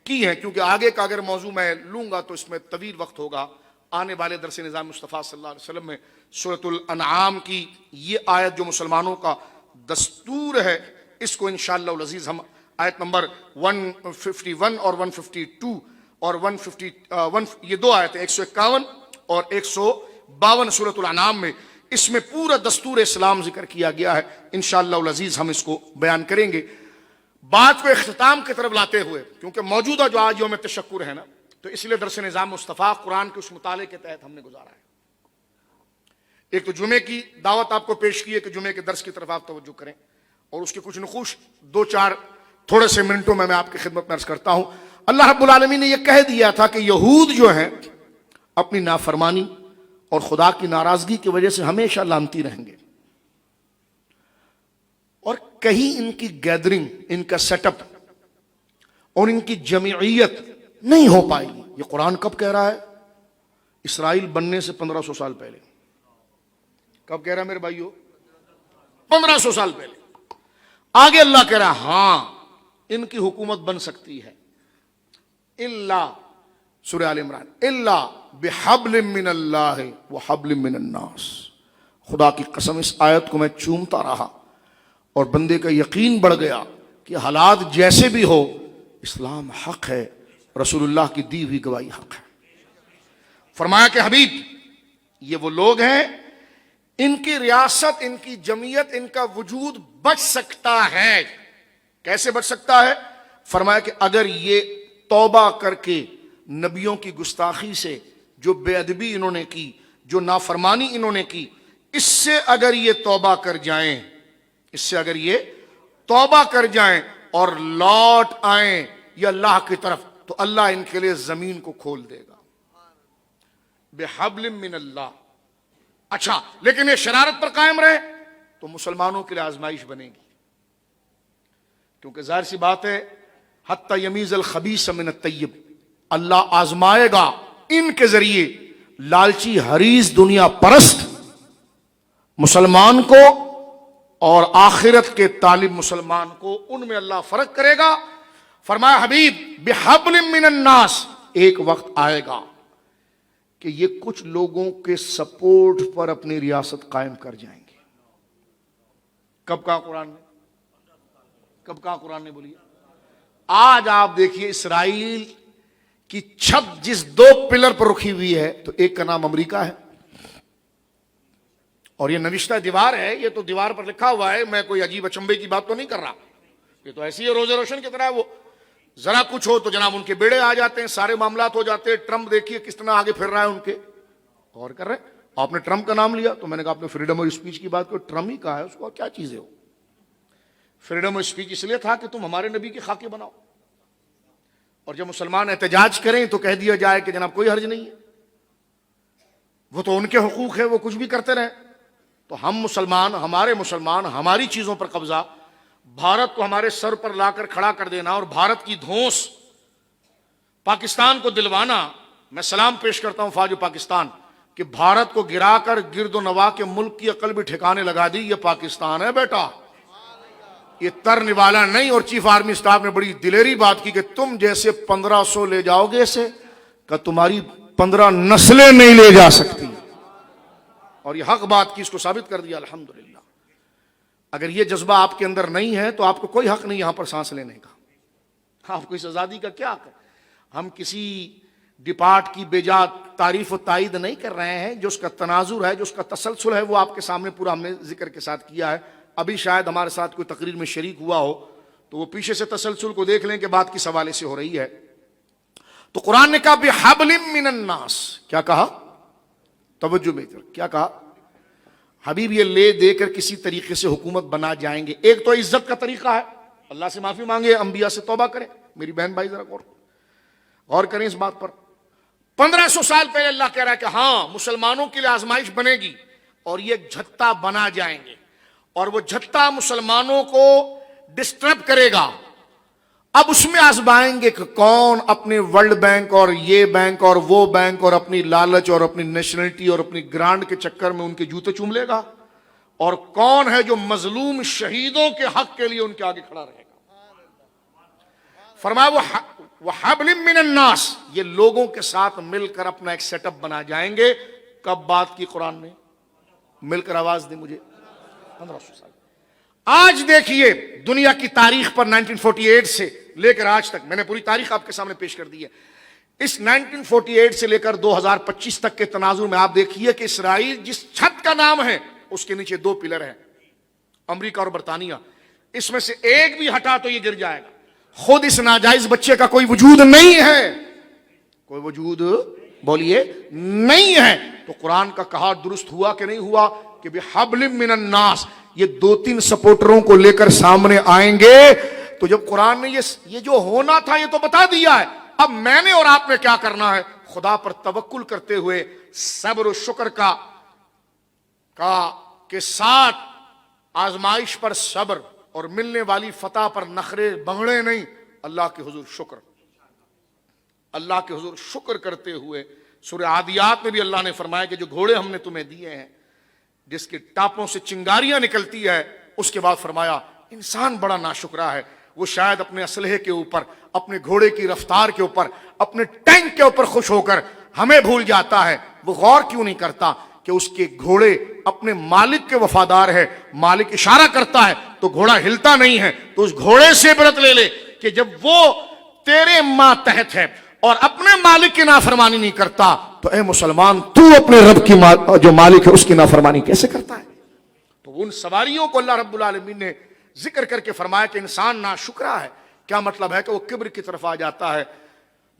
کی ہیں، کیونکہ آگے کا اگر موضوع میں لوں گا تو اس میں طویل وقت ہوگا۔ آنے والے درس نظام مصطفیٰ صلی اللہ علیہ وسلم میں سورۃ الانعام کی یہ آیت جو مسلمانوں کا دستور ہے، اس کو انشاءاللہ العزیز ہم آیت نمبر 151 اور 152 اور 150 یہ دو آیتیں 151 اور 152 سورۃ الانعام میں، اس میں پورا دستور اسلام ذکر کیا گیا ہے۔ انشاءاللہ العزیز ہم اس کو بیان کریں گے۔ بات کو اختتام کی طرف لاتے ہوئے، کیونکہ موجودہ جو آج یوم تشکر ہے نا، تو اس لیے درس نظام مصطفیٰ قرآن کے اس مطالعے کے تحت ہم نے گزارا ہے۔ ایک تو جمعے کی دعوت آپ کو پیش کی ہے کہ جمعے کے درس کی طرف آپ توجہ کریں، اور اس کے کچھ نقوش دو چار تھوڑے سے منٹوں میں آپ کی خدمت میں عرض کرتا ہوں۔ اللہ رب العالمین نے یہ کہہ دیا تھا کہ یہود جو ہیں اپنی نافرمانی اور خدا کی ناراضگی کی وجہ سے ہمیشہ لعنتی رہیں گے، اور کہیں ان کی گیدرنگ، ان کا سیٹ اپ اور ان کی جمعیت نہیں ہو پائے گی۔ یہ قرآن کب کہہ رہا ہے؟ اسرائیل بننے سے 1500 سال پہلے۔ کب کہہ رہا ہے میرے بھائیو؟ 1500 سال پہلے۔ آگے اللہ کہہ رہا ہے ہاں ان کی حکومت بن سکتی ہے، اللہ سورہ آل عمران، اللہ بحبل من اللہ وحبل من الناس۔ خدا کی قسم اس آیت کو میں چومتا رہا اور بندے کا یقین بڑھ گیا کہ حالات جیسے بھی ہو اسلام حق ہے، رسول اللہ کی دی ہوئی گواہی حق ہے۔ فرمایا کہ حبیب یہ وہ لوگ ہیں ان کی ریاست، ان کی جمعیت، ان کا وجود بچ سکتا ہے۔ کیسے بچ سکتا ہے؟ فرمایا کہ اگر یہ توبہ کر کے نبیوں کی گستاخی سے، جو بے ادبی انہوں نے کی، جو نافرمانی انہوں نے کی، اس سے اگر یہ توبہ کر جائیں، اس سے اگر یہ توبہ کر جائیں اور لوٹ آئیں یہ اللہ کی طرف، تو اللہ ان کے لیے زمین کو کھول دے گا بحبل من اللہ۔ اچھا لیکن یہ شرارت پر قائم رہے تو مسلمانوں کے لیے آزمائش بنے گی، کیونکہ ظاہر سی بات ہے حتی یمیز الخبیث من الطیب، اللہ آزمائے گا ان کے ذریعے لالچی حریص دنیا پرست مسلمان کو اور آخرت کے طالب مسلمان کو، ان میں اللہ فرق کرے گا۔ فرمایا حبیب بحبل من الناس، ایک وقت آئے گا کہ یہ کچھ لوگوں کے سپورٹ پر اپنی ریاست قائم کر جائیں گے۔ کب کہا قرآن نے؟ کب کہا قرآن نے؟ بولیے۔ آج آپ دیکھیے اسرائیل کی چھت جس دو پلر پر رکھی ہوئی ہے، تو ایک کا نام امریکہ ہے، اور یہ نوشتہ دیوار ہے، یہ تو دیوار پر لکھا ہوا ہے، میں کوئی عجیب اچنبے کی بات تو نہیں کر رہا، یہ تو ایسی ہے روزے روشن کی طرح۔ وہ ذرا کچھ ہو تو جناب ان کے بیڑے آ جاتے ہیں، سارے معاملات ہو جاتے ہیں۔ ٹرمپ دیکھیے کس طرح آگے پھر رہا ہے ان کے، غور کر رہے ہیں۔ آپ نے ٹرمپ کا نام لیا تو میں نے کہا آپ نے فریڈم آف اسپیچ کی بات کو، ٹرمپ ہی کہا ہے اس کو، کیا چیزیں ہو۔ فریڈم آف اسپیچ اس لیے تھا کہ تم ہمارے نبی کے خاکے بناؤ، اور جب مسلمان احتجاج کریں تو کہہ دیا جائے کہ جناب کوئی حرج نہیں ہے، وہ تو ان کے حقوق ہے، وہ کچھ بھی کرتے رہیں۔ تو ہم مسلمان، ہمارے مسلمان، ہماری چیزوں پر قبضہ، بھارت کو ہمارے سر پر لا کر کھڑا کر دینا اور بھارت کی دھونس پاکستان کو دلوانا۔ میں سلام پیش کرتا ہوں فوج پاکستان کہ بھارت کو گرا کر گرد و نواح کے ملک کی عقل بھی ٹھکانے لگا دی۔ یہ پاکستان ہے بیٹا، یہ ترنے والا نہیں۔ اور چیف آرمی اسٹاف نے بڑی دلیری بات کی کہ تم جیسے 1500 لے جاؤ گے اسے، کہ تمہاری 15 نسلیں نہیں لے جا سکتی، اور یہ حق بات کی، اس کو ثابت کر دیا الحمدللہ۔ اگر یہ جذبہ آپ کے اندر نہیں ہے تو آپ کو کوئی حق نہیں یہاں پر سانس لینے کا، آپ کو اس آزادی کا کیا حق ہے؟ ہم کسی ڈپارٹ کی بے جا تعریف و تائید نہیں کر رہے ہیں، جو اس کا تناظر ہے، جو اس کا تسلسل ہے، وہ آپ کے سامنے پورا ہم نے ذکر کے ساتھ کیا ہے۔ ابھی شاید ہمارے ساتھ کوئی تقریر میں شریک ہوا ہو تو وہ پیچھے سے تسلسل کو دیکھ لیں کہ بات کس حوالے سے ہو رہی ہے۔ تو قرآن نے کہا بِحَبْلٍ مِّنَ النَّاسِ، کیا کہا؟ توجہ میں کیا کہا؟ حبیب یہ لے دے کر کسی طریقے سے حکومت بنا جائیں گے۔ ایک تو عزت کا طریقہ ہے، اللہ سے معافی مانگے، انبیاء سے توبہ کریں۔ میری بہن بھائی ذرا غور کریں اس بات پر۔ 1500 سال پہلے اللہ کہہ رہا ہے کہ ہاں مسلمانوں کے لیے آزمائش بنے گی، اور یہ جھتہ بنا جائیں گے، اور وہ جھتہ مسلمانوں کو ڈسٹرب کرے گا۔ اب اس میں آزمائیں گے کہ کون اپنے ورلڈ بینک اور یہ بینک اور وہ بینک اور اپنی لالچ اور اپنی نیشنلٹی اور اپنی گرانٹ کے چکر میں ان کے جوتے چوم لے گا، اور کون ہے جو مظلوم شہیدوں کے حق کے لیے ان کے آگے کھڑا رہے گا۔ فرمایا وَحَبْلٍ مِّنَ النَّاسِ، یہ لوگوں کے ساتھ مل کر اپنا ایک سیٹ اپ بنا جائیں گے۔ کب بات کی قرآن نے؟ مل کر آواز دیں مجھے، 1500 سال۔ آج دیکھیے دنیا کی تاریخ پر 1948 سے لے کر آج تک، میں نے پوری تاریخ آپ کے سامنے پیش کر دی ہے۔ اس 1948 سے لے کر 2025 تک کے تناظر میں آپ دیکھیے کہ اسرائیل جس چھت کا نام ہے اس کے نیچے 2 پلر ہیں، امریکہ اور برطانیہ۔ اس میں سے ایک بھی ہٹا تو یہ گر جائے گا۔ خود اس ناجائز بچے کا کوئی وجود نہیں ہے، کوئی وجود بولیے نہیں ہے۔ تو قرآن کا کہا درست ہوا کہ نہیں ہوا کہ بِحَبْلٍ مِّنَ النَّاسِ، یہ 2-3 سپورٹروں کو لے کر سامنے آئیں گے۔ تو جب قرآن نے یہ جو ہونا تھا یہ تو بتا دیا ہے، اب میں نے اور آپ نے کیا کرنا ہے؟ خدا پر توکل کرتے ہوئے صبر و شکر کے ساتھ آزمائش پر صبر اور ملنے والی فتح پر نخرے بنگڑے نہیں، اللہ کے حضور شکر، اللہ کے حضور شکر کرتے ہوئے۔ سورہ عادیات میں بھی اللہ نے فرمایا کہ جو گھوڑے ہم نے تمہیں دیے ہیں جس کے ٹاپوں سے چنگاریاں نکلتی ہے، اس کے بعد فرمایا انسان بڑا ناشکرا ہے، وہ شاید اپنے اسلحے کے اوپر، اپنے گھوڑے کی رفتار کے اوپر، اپنے ٹینک کے اوپر خوش ہو کر ہمیں بھول جاتا ہے۔ وہ غور کیوں نہیں کرتا کہ اس کے گھوڑے اپنے مالک کے وفادار ہے، مالک اشارہ کرتا ہے تو گھوڑا ہلتا نہیں ہے، تو اس گھوڑے سے عبرت لے لے کہ جب وہ تیرے ماتحت ہے اور اپنے مالک کی نافرمانی نہیں کرتا تو اے مسلمان تو اپنے رب کی جو مالک ہے اس کی نافرمانی کیسے کرتا ہے؟ تو ان سواریوں کو اللہ رب العالمین نے ذکر کر کے فرمایا کہ انسان ناشکرا ہے۔ کیا مطلب ہے؟ کہ وہ کبر کی طرف آ جاتا ہے،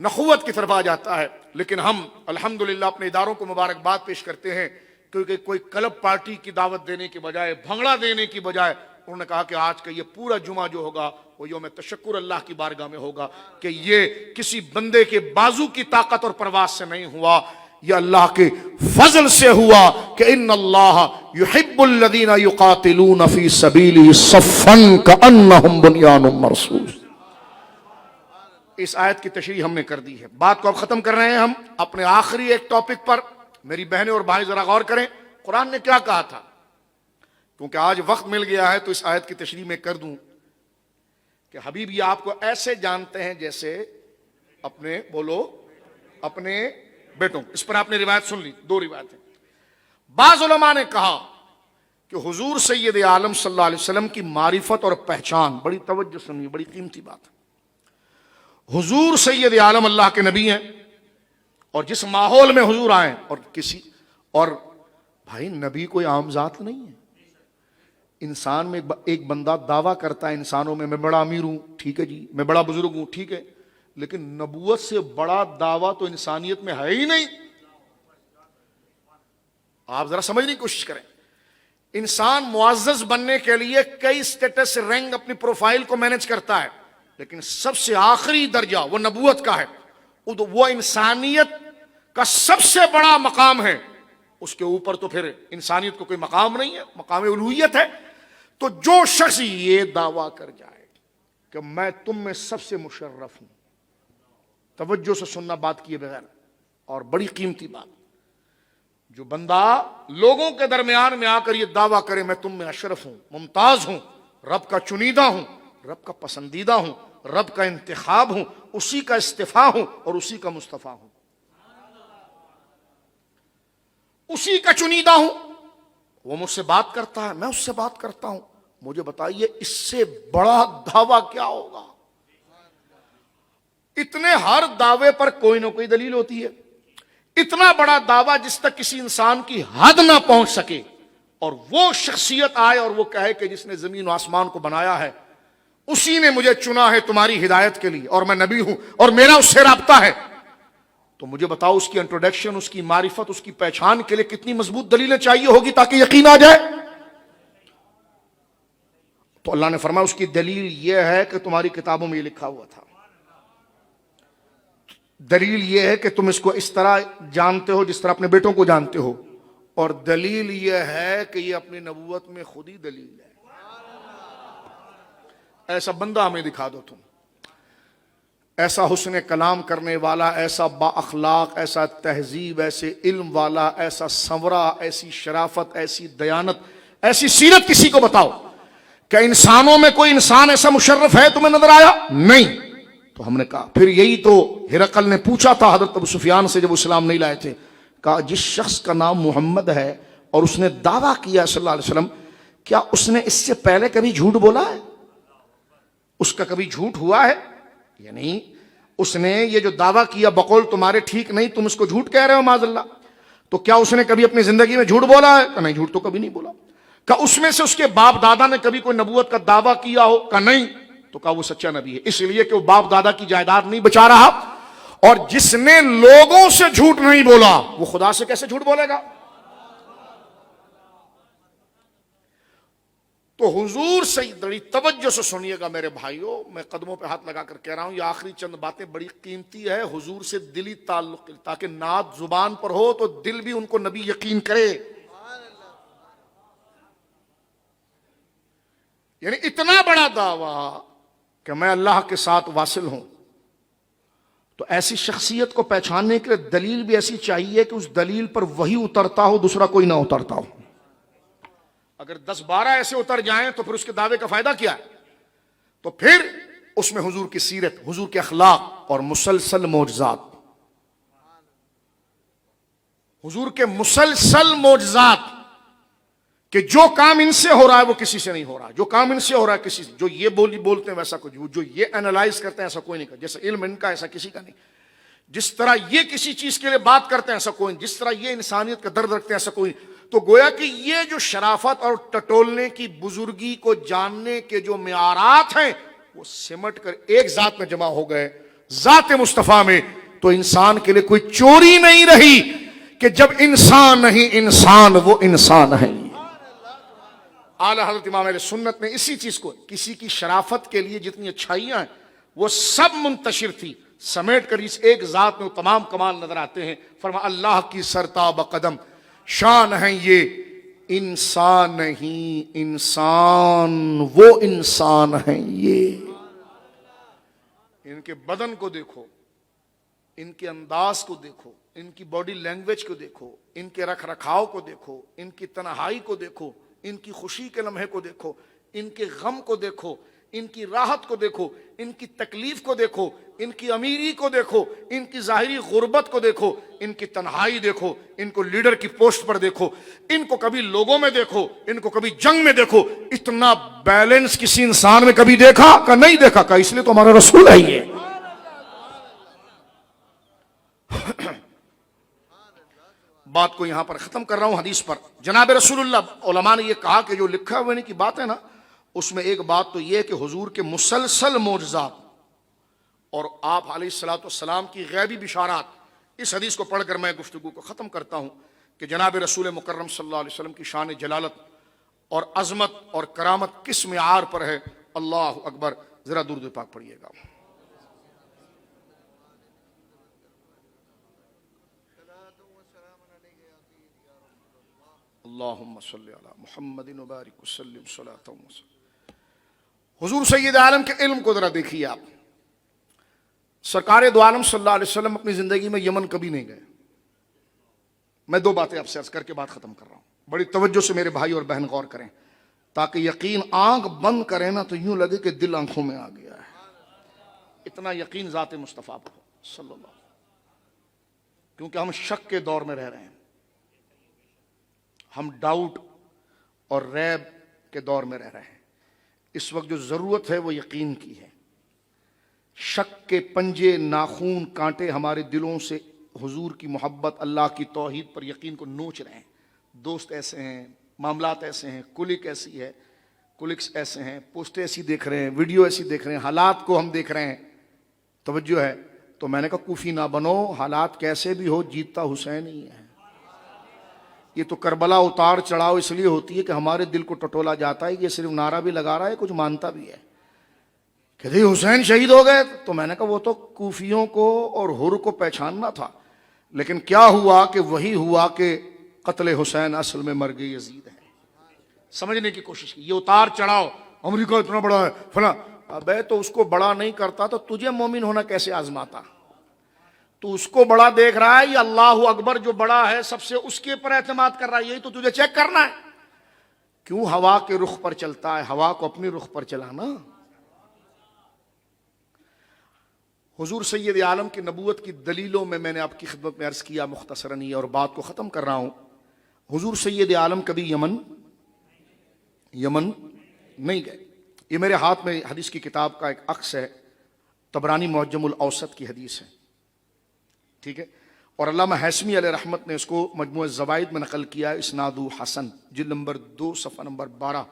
نخوت کی طرف آ جاتا ہے۔ لیکن ہم الحمدللہ اپنے اداروں کو مبارکباد پیش کرتے ہیں، کیونکہ کوئی کلب پارٹی کی دعوت دینے کی بجائے، بھنگڑا دینے کی بجائے، انہوں نے کہا کہ آج کا یہ پورا جمعہ جو ہوگا وہ یوم تشکر اللہ کی بارگاہ میں ہوگا، کہ یہ کسی بندے کے بازو کی طاقت اور پرواز سے نہیں ہوا، یہ اللہ کے فضل سے ہوا کہ ان اللہ یحب الذین یقاتلون فی سبیلہ صفا کأنہم بنیان مرصوص۔ اس آیت کی تشریح ہم نے کر دی ہے۔ بات کو اب ختم کر رہے ہیں ہم اپنے آخری ایک ٹاپک پر۔ میری بہنیں اور بھائی ذرا غور کریں قرآن نے کیا کہا تھا، کیونکہ آج وقت مل گیا ہے تو اس آیت کی تشریح میں کر دوں کہ حبیب یہ آپ کو ایسے جانتے ہیں جیسے اپنے اپنے بیٹوں۔ اس پر آپ نے روایت سن لی، 2 روایتیں۔ بعض علماء نے کہا کہ حضور سید عالم صلی اللہ علیہ وسلم کی معرفت اور پہچان، بڑی توجہ سنیے، بڑی قیمتی بات ہے۔ حضور سید عالم اللہ کے نبی ہیں، اور جس ماحول میں حضور آئے اور بھائی نبی کوئی عام ذات نہیں ہے۔ انسان میں ایک بندہ دعویٰ کرتا ہے انسانوں میں بڑا امیر ہوں، ٹھیک ہے جی، میں بڑا بزرگ ہوں، ٹھیک ہے، لیکن نبوت سے بڑا دعویٰ تو انسانیت میں ہے ہی نہیں۔ آپ ذرا سمجھنے کی کوشش کریں، انسان معزز بننے کے لیے کئی سٹیٹس رینک اپنی پروفائل کو مینج کرتا ہے، لیکن سب سے آخری درجہ وہ نبوت کا ہے، وہ انسانیت کا سب سے بڑا مقام ہے، اس کے اوپر تو پھر انسانیت کو کوئی مقام نہیں ہے، مقام الوہیت ہے۔ تو جو شخص یہ دعویٰ کر جائے کہ میں تم میں سب سے مشرف ہوں، توجہ سے سننا بات کیے بغیر، اور بڑی قیمتی بات، جو بندہ لوگوں کے درمیان میں آ کر یہ دعویٰ کرے میں تم میں اشرف ہوں، ممتاز ہوں، رب کا چنیدہ ہوں، رب کا پسندیدہ ہوں، رب کا انتخاب ہوں، اسی کا استفا ہوں اور اسی کا مصطفیٰ ہوں، اسی کا چنیدہ ہوں، وہ مجھ سے بات کرتا ہے، میں اس سے بات کرتا ہوں، مجھے بتائیے اس سے بڑا دعویٰ کیا ہوگا؟ اتنے ہر دعوے پر کوئی نہ کوئی دلیل ہوتی ہے، اتنا بڑا دعویٰ جس تک کسی انسان کی حد نہ پہنچ سکے، اور وہ شخصیت آئے اور وہ کہے کہ جس نے زمین و آسمان کو بنایا ہے اسی نے مجھے چنا ہے تمہاری ہدایت کے لیے، اور میں نبی ہوں اور میرا اس سے رابطہ ہے، تو مجھے بتاؤ اس کی انٹروڈکشن، اس کی معرفت، اس کی پہچان کے لیے کتنی مضبوط دلیلیں چاہیے ہوگی تاکہ یقین آ جائے؟ تو اللہ نے فرمایا اس کی دلیل یہ ہے کہ تمہاری کتابوں میں یہ لکھا ہوا تھا، دلیل یہ ہے کہ تم اس کو اس طرح جانتے ہو جس طرح اپنے بیٹوں کو جانتے ہو، اور دلیل یہ ہے کہ یہ اپنی نبوت میں خود ہی دلیل ہے۔ ایسا بندہ ہمیں دکھا دو، تم ایسا حسن کلام کرنے والا، ایسا با اخلاق، ایسا تہذیب، ایسے علم والا، ایسا سنورا، ایسی شرافت، ایسی دیانت، ایسی سیرت کسی کو بتاؤ کہ انسانوں میں کوئی انسان ایسا مشرف ہے تمہیں نظر آیا؟ نہیں۔ تو ہم نے کہا پھر یہی تو ہرقل نے پوچھا تھا حضرت ابو سفیان سے جب اسلام نہیں لائے تھے، کہا جس شخص کا نام محمد ہے اور اس نے دعویٰ کیا صلی اللہ علیہ وسلم، کیا اس نے اس سے پہلے کبھی جھوٹ بولا ہے؟ اس کا کبھی جھوٹ ہوا ہے؟ یعنی اس نے یہ جو دعویٰ کیا بقول تمہارے ٹھیک نہیں، تم اس کو جھوٹ کہہ رہے ہو معاذ اللہ، تو کیا اس نے کبھی اپنی زندگی میں جھوٹ بولا ہے؟ کہ نہیں، جھوٹ تو کبھی نہیں بولا۔ کہ اس میں سے اس کے باپ دادا نے کبھی کوئی نبوت کا دعویٰ کیا ہو؟ کہ نہیں، تو کہا وہ سچا نبی ہے، اس لیے کہ وہ باپ دادا کی جائیداد نہیں بچا رہا، اور جس نے لوگوں سے جھوٹ نہیں بولا وہ خدا سے کیسے جھوٹ بولے گا؟ تو حضور سے بڑی توجہ سے سنیے گا میرے بھائیوں، میں قدموں پہ ہاتھ لگا کر کہہ رہا ہوں، یہ آخری چند باتیں بڑی قیمتی ہے، حضور سے دلی تعلق، تاکہ نعت زبان پر ہو تو دل بھی ان کو نبی یقین کرے۔ یعنی اتنا بڑا دعویٰ کہ میں اللہ کے ساتھ واصل ہوں، تو ایسی شخصیت کو پہچاننے کے لیے دلیل بھی ایسی چاہیے کہ اس دلیل پر وہی اترتا ہو، دوسرا کوئی نہ اترتا ہو۔ اگر 10-12 ایسے اتر جائیں تو پھر اس کے دعوے کا فائدہ کیا ہے؟ تو پھر اس میں حضور کی سیرت، حضور کے اخلاق اور مسلسل معجزات، حضور کے مسلسل معجزات، کہ جو کام ان سے ہو رہا ہے وہ کسی سے نہیں ہو رہا، جو کام ان سے ہو رہا ہے کسی سے، جو یہ بولتے ہیں ویسا کچھ، جو یہ انالائز کرتے ہیں ایسا کوئی نہیں کرتا، جیسا علم ان کا ایسا کسی کا نہیں، جس طرح یہ کسی چیز کے لیے بات کرتے ہیں ایسا کوئی نہیں، جس طرح یہ انسانیت کا درد رکھتے ہیں ایسا کوئی نہیں۔ تو گویا کہ یہ جو شرافت اور ٹٹولنے کی، بزرگی کو جاننے کے جو معیارات ہیں وہ سمٹ کر ایک ذات میں جمع ہو گئے، ذات مصطفیٰ میں، تو انسان کے لیے کوئی چوری نہیں رہی کہ جب انسان نہیں انسان وہ انسان ہے۔ اعلی حضرت امام اہل سنت نے اسی چیز کو، کسی کی شرافت کے لیے جتنی اچھائیاں ہیں وہ سب منتشر تھی، سمیٹ کر اس ایک ذات میں وہ تمام کمال نظر آتے ہیں۔ فرما اللہ کی سرتاب قدم شان ہے یہ، انسان نہیں انسان وہ انسان ہیں یہ۔ ان کے بدن کو دیکھو، ان کے انداز کو دیکھو، ان کی باڈی لینگویج کو دیکھو، ان کے رکھ رکھاؤ کو دیکھو، ان کی تنہائی کو دیکھو، ان کی خوشی کے لمحے کو دیکھو، ان کے غم کو دیکھو، ان کی راحت کو دیکھو، ان کی تکلیف کو دیکھو، ان کی امیری کو دیکھو، ان کی ظاہری غربت کو دیکھو، ان کی تنہائی دیکھو، ان کو لیڈر کی پوسٹ پر دیکھو، ان کو کبھی لوگوں میں دیکھو، ان کو کبھی جنگ میں دیکھو۔ اتنا بیلنس کسی انسان میں کبھی دیکھا کہ نہیں دیکھا؟ کہ اس لیے تو ہمارا رسول ہے یہ۔ بات کو یہاں پر ختم کر رہا ہوں حدیث پر۔ جناب رسول اللہ، علماء نے یہ کہا کہ جو لکھا ہونے کی بات ہے نا، اس میں ایک بات تو یہ ہے کہ حضور کے مسلسل معجزات اور آپ علیہ الصلوۃ والسلام کی غیبی بشارات، اس حدیث کو پڑھ کر میں گفتگو کو ختم کرتا ہوں کہ جناب رسول مکرم صلی اللہ علیہ وسلم کی شان جلالت اور عظمت اور کرامت کس معیار پر ہے. اللہ اکبر. ذرا درود پاک پڑھیے گا. اللہم صلی علی محمد وبارک وسلم صلاۃ وسلم. حضور سید عالم کے علم کو ذرا دیکھیے آپ. سرکار دو عالم صلی اللہ علیہ وسلم اپنی زندگی میں یمن کبھی نہیں گئے. میں دو باتیں آپ سے عرض کر کے بات ختم کر رہا ہوں. بڑی توجہ سے میرے بھائی اور بہن غور کریں تاکہ یقین آنکھ بند کریں نا تو یوں لگے کہ دل آنکھوں میں آ گیا ہے. اتنا یقین ذات مصطفیٰ پر صلی اللہ علیہ وسلم. کیونکہ ہم شک کے دور میں رہ رہے ہیں. ہم ڈاؤٹ اور ریب کے دور میں رہ رہے ہیں. اس وقت جو ضرورت ہے وہ یقین کی ہے. شک کے پنجے ناخون کانٹے ہمارے دلوں سے حضور کی محبت اللہ کی توحید پر یقین کو نوچ رہے ہیں. دوست ایسے ہیں, معاملات ایسے ہیں, کلک ایسی ہے, کلکس ایسے ہیں, پوسٹیں ایسی دیکھ رہے ہیں, ویڈیو ایسی دیکھ رہے ہیں, حالات کو ہم دیکھ رہے ہیں. توجہ ہے. تو میں نے کہا کوفی نہ بنو, حالات کیسے بھی ہو جیتتا حسین ہی ہے. یہ تو کربلا اتار چڑھاؤ اس لیے ہوتی ہے کہ ہمارے دل کو ٹٹولا جاتا ہے. یہ صرف نعرہ بھی لگا رہا ہے, کچھ مانتا بھی ہے کہ جی حسین شہید ہو گئے. تو میں نے کہا وہ تو کوفیوں کو اور ہر کو پہچاننا تھا, لیکن کیا ہوا کہ وہی ہوا کہ قتل حسین اصل میں مرگ یزید ہے. سمجھنے کی کوشش کی. یہ اتار چڑھاؤ امریکہ اتنا بڑا ہے فلاں, ابے تو اس کو بڑا نہیں کرتا تو تجھے مومن ہونا کیسے آزماتا؟ تو اس کو بڑا دیکھ رہا ہے, یہ اللہ اکبر جو بڑا ہے سب سے اس کے پر اعتماد کر رہا ہے. یہی تو تجھے چیک کرنا ہے. کیوں ہوا کے رخ پر چلتا ہے؟ ہوا کو اپنی رخ پر چلانا. حضور سید عالم کی نبوت کی دلیلوں میں نے آپ کی خدمت میں عرض کیا مختصراً یہ, اور بات کو ختم کر رہا ہوں. حضور سید عالم کبھی یمن نہیں گئے. یہ میرے ہاتھ میں حدیث کی کتاب کا ایک عکس ہے, طبرانی معجم الاوسط کی حدیث ہے, ٹھیک ہے. اور علامہ حیثمی علیہ رحمت نے اس کو مجموع الزوائد میں نقل کیا ہے, اسناد حسن, جلد نمبر 2 صفحہ نمبر 12.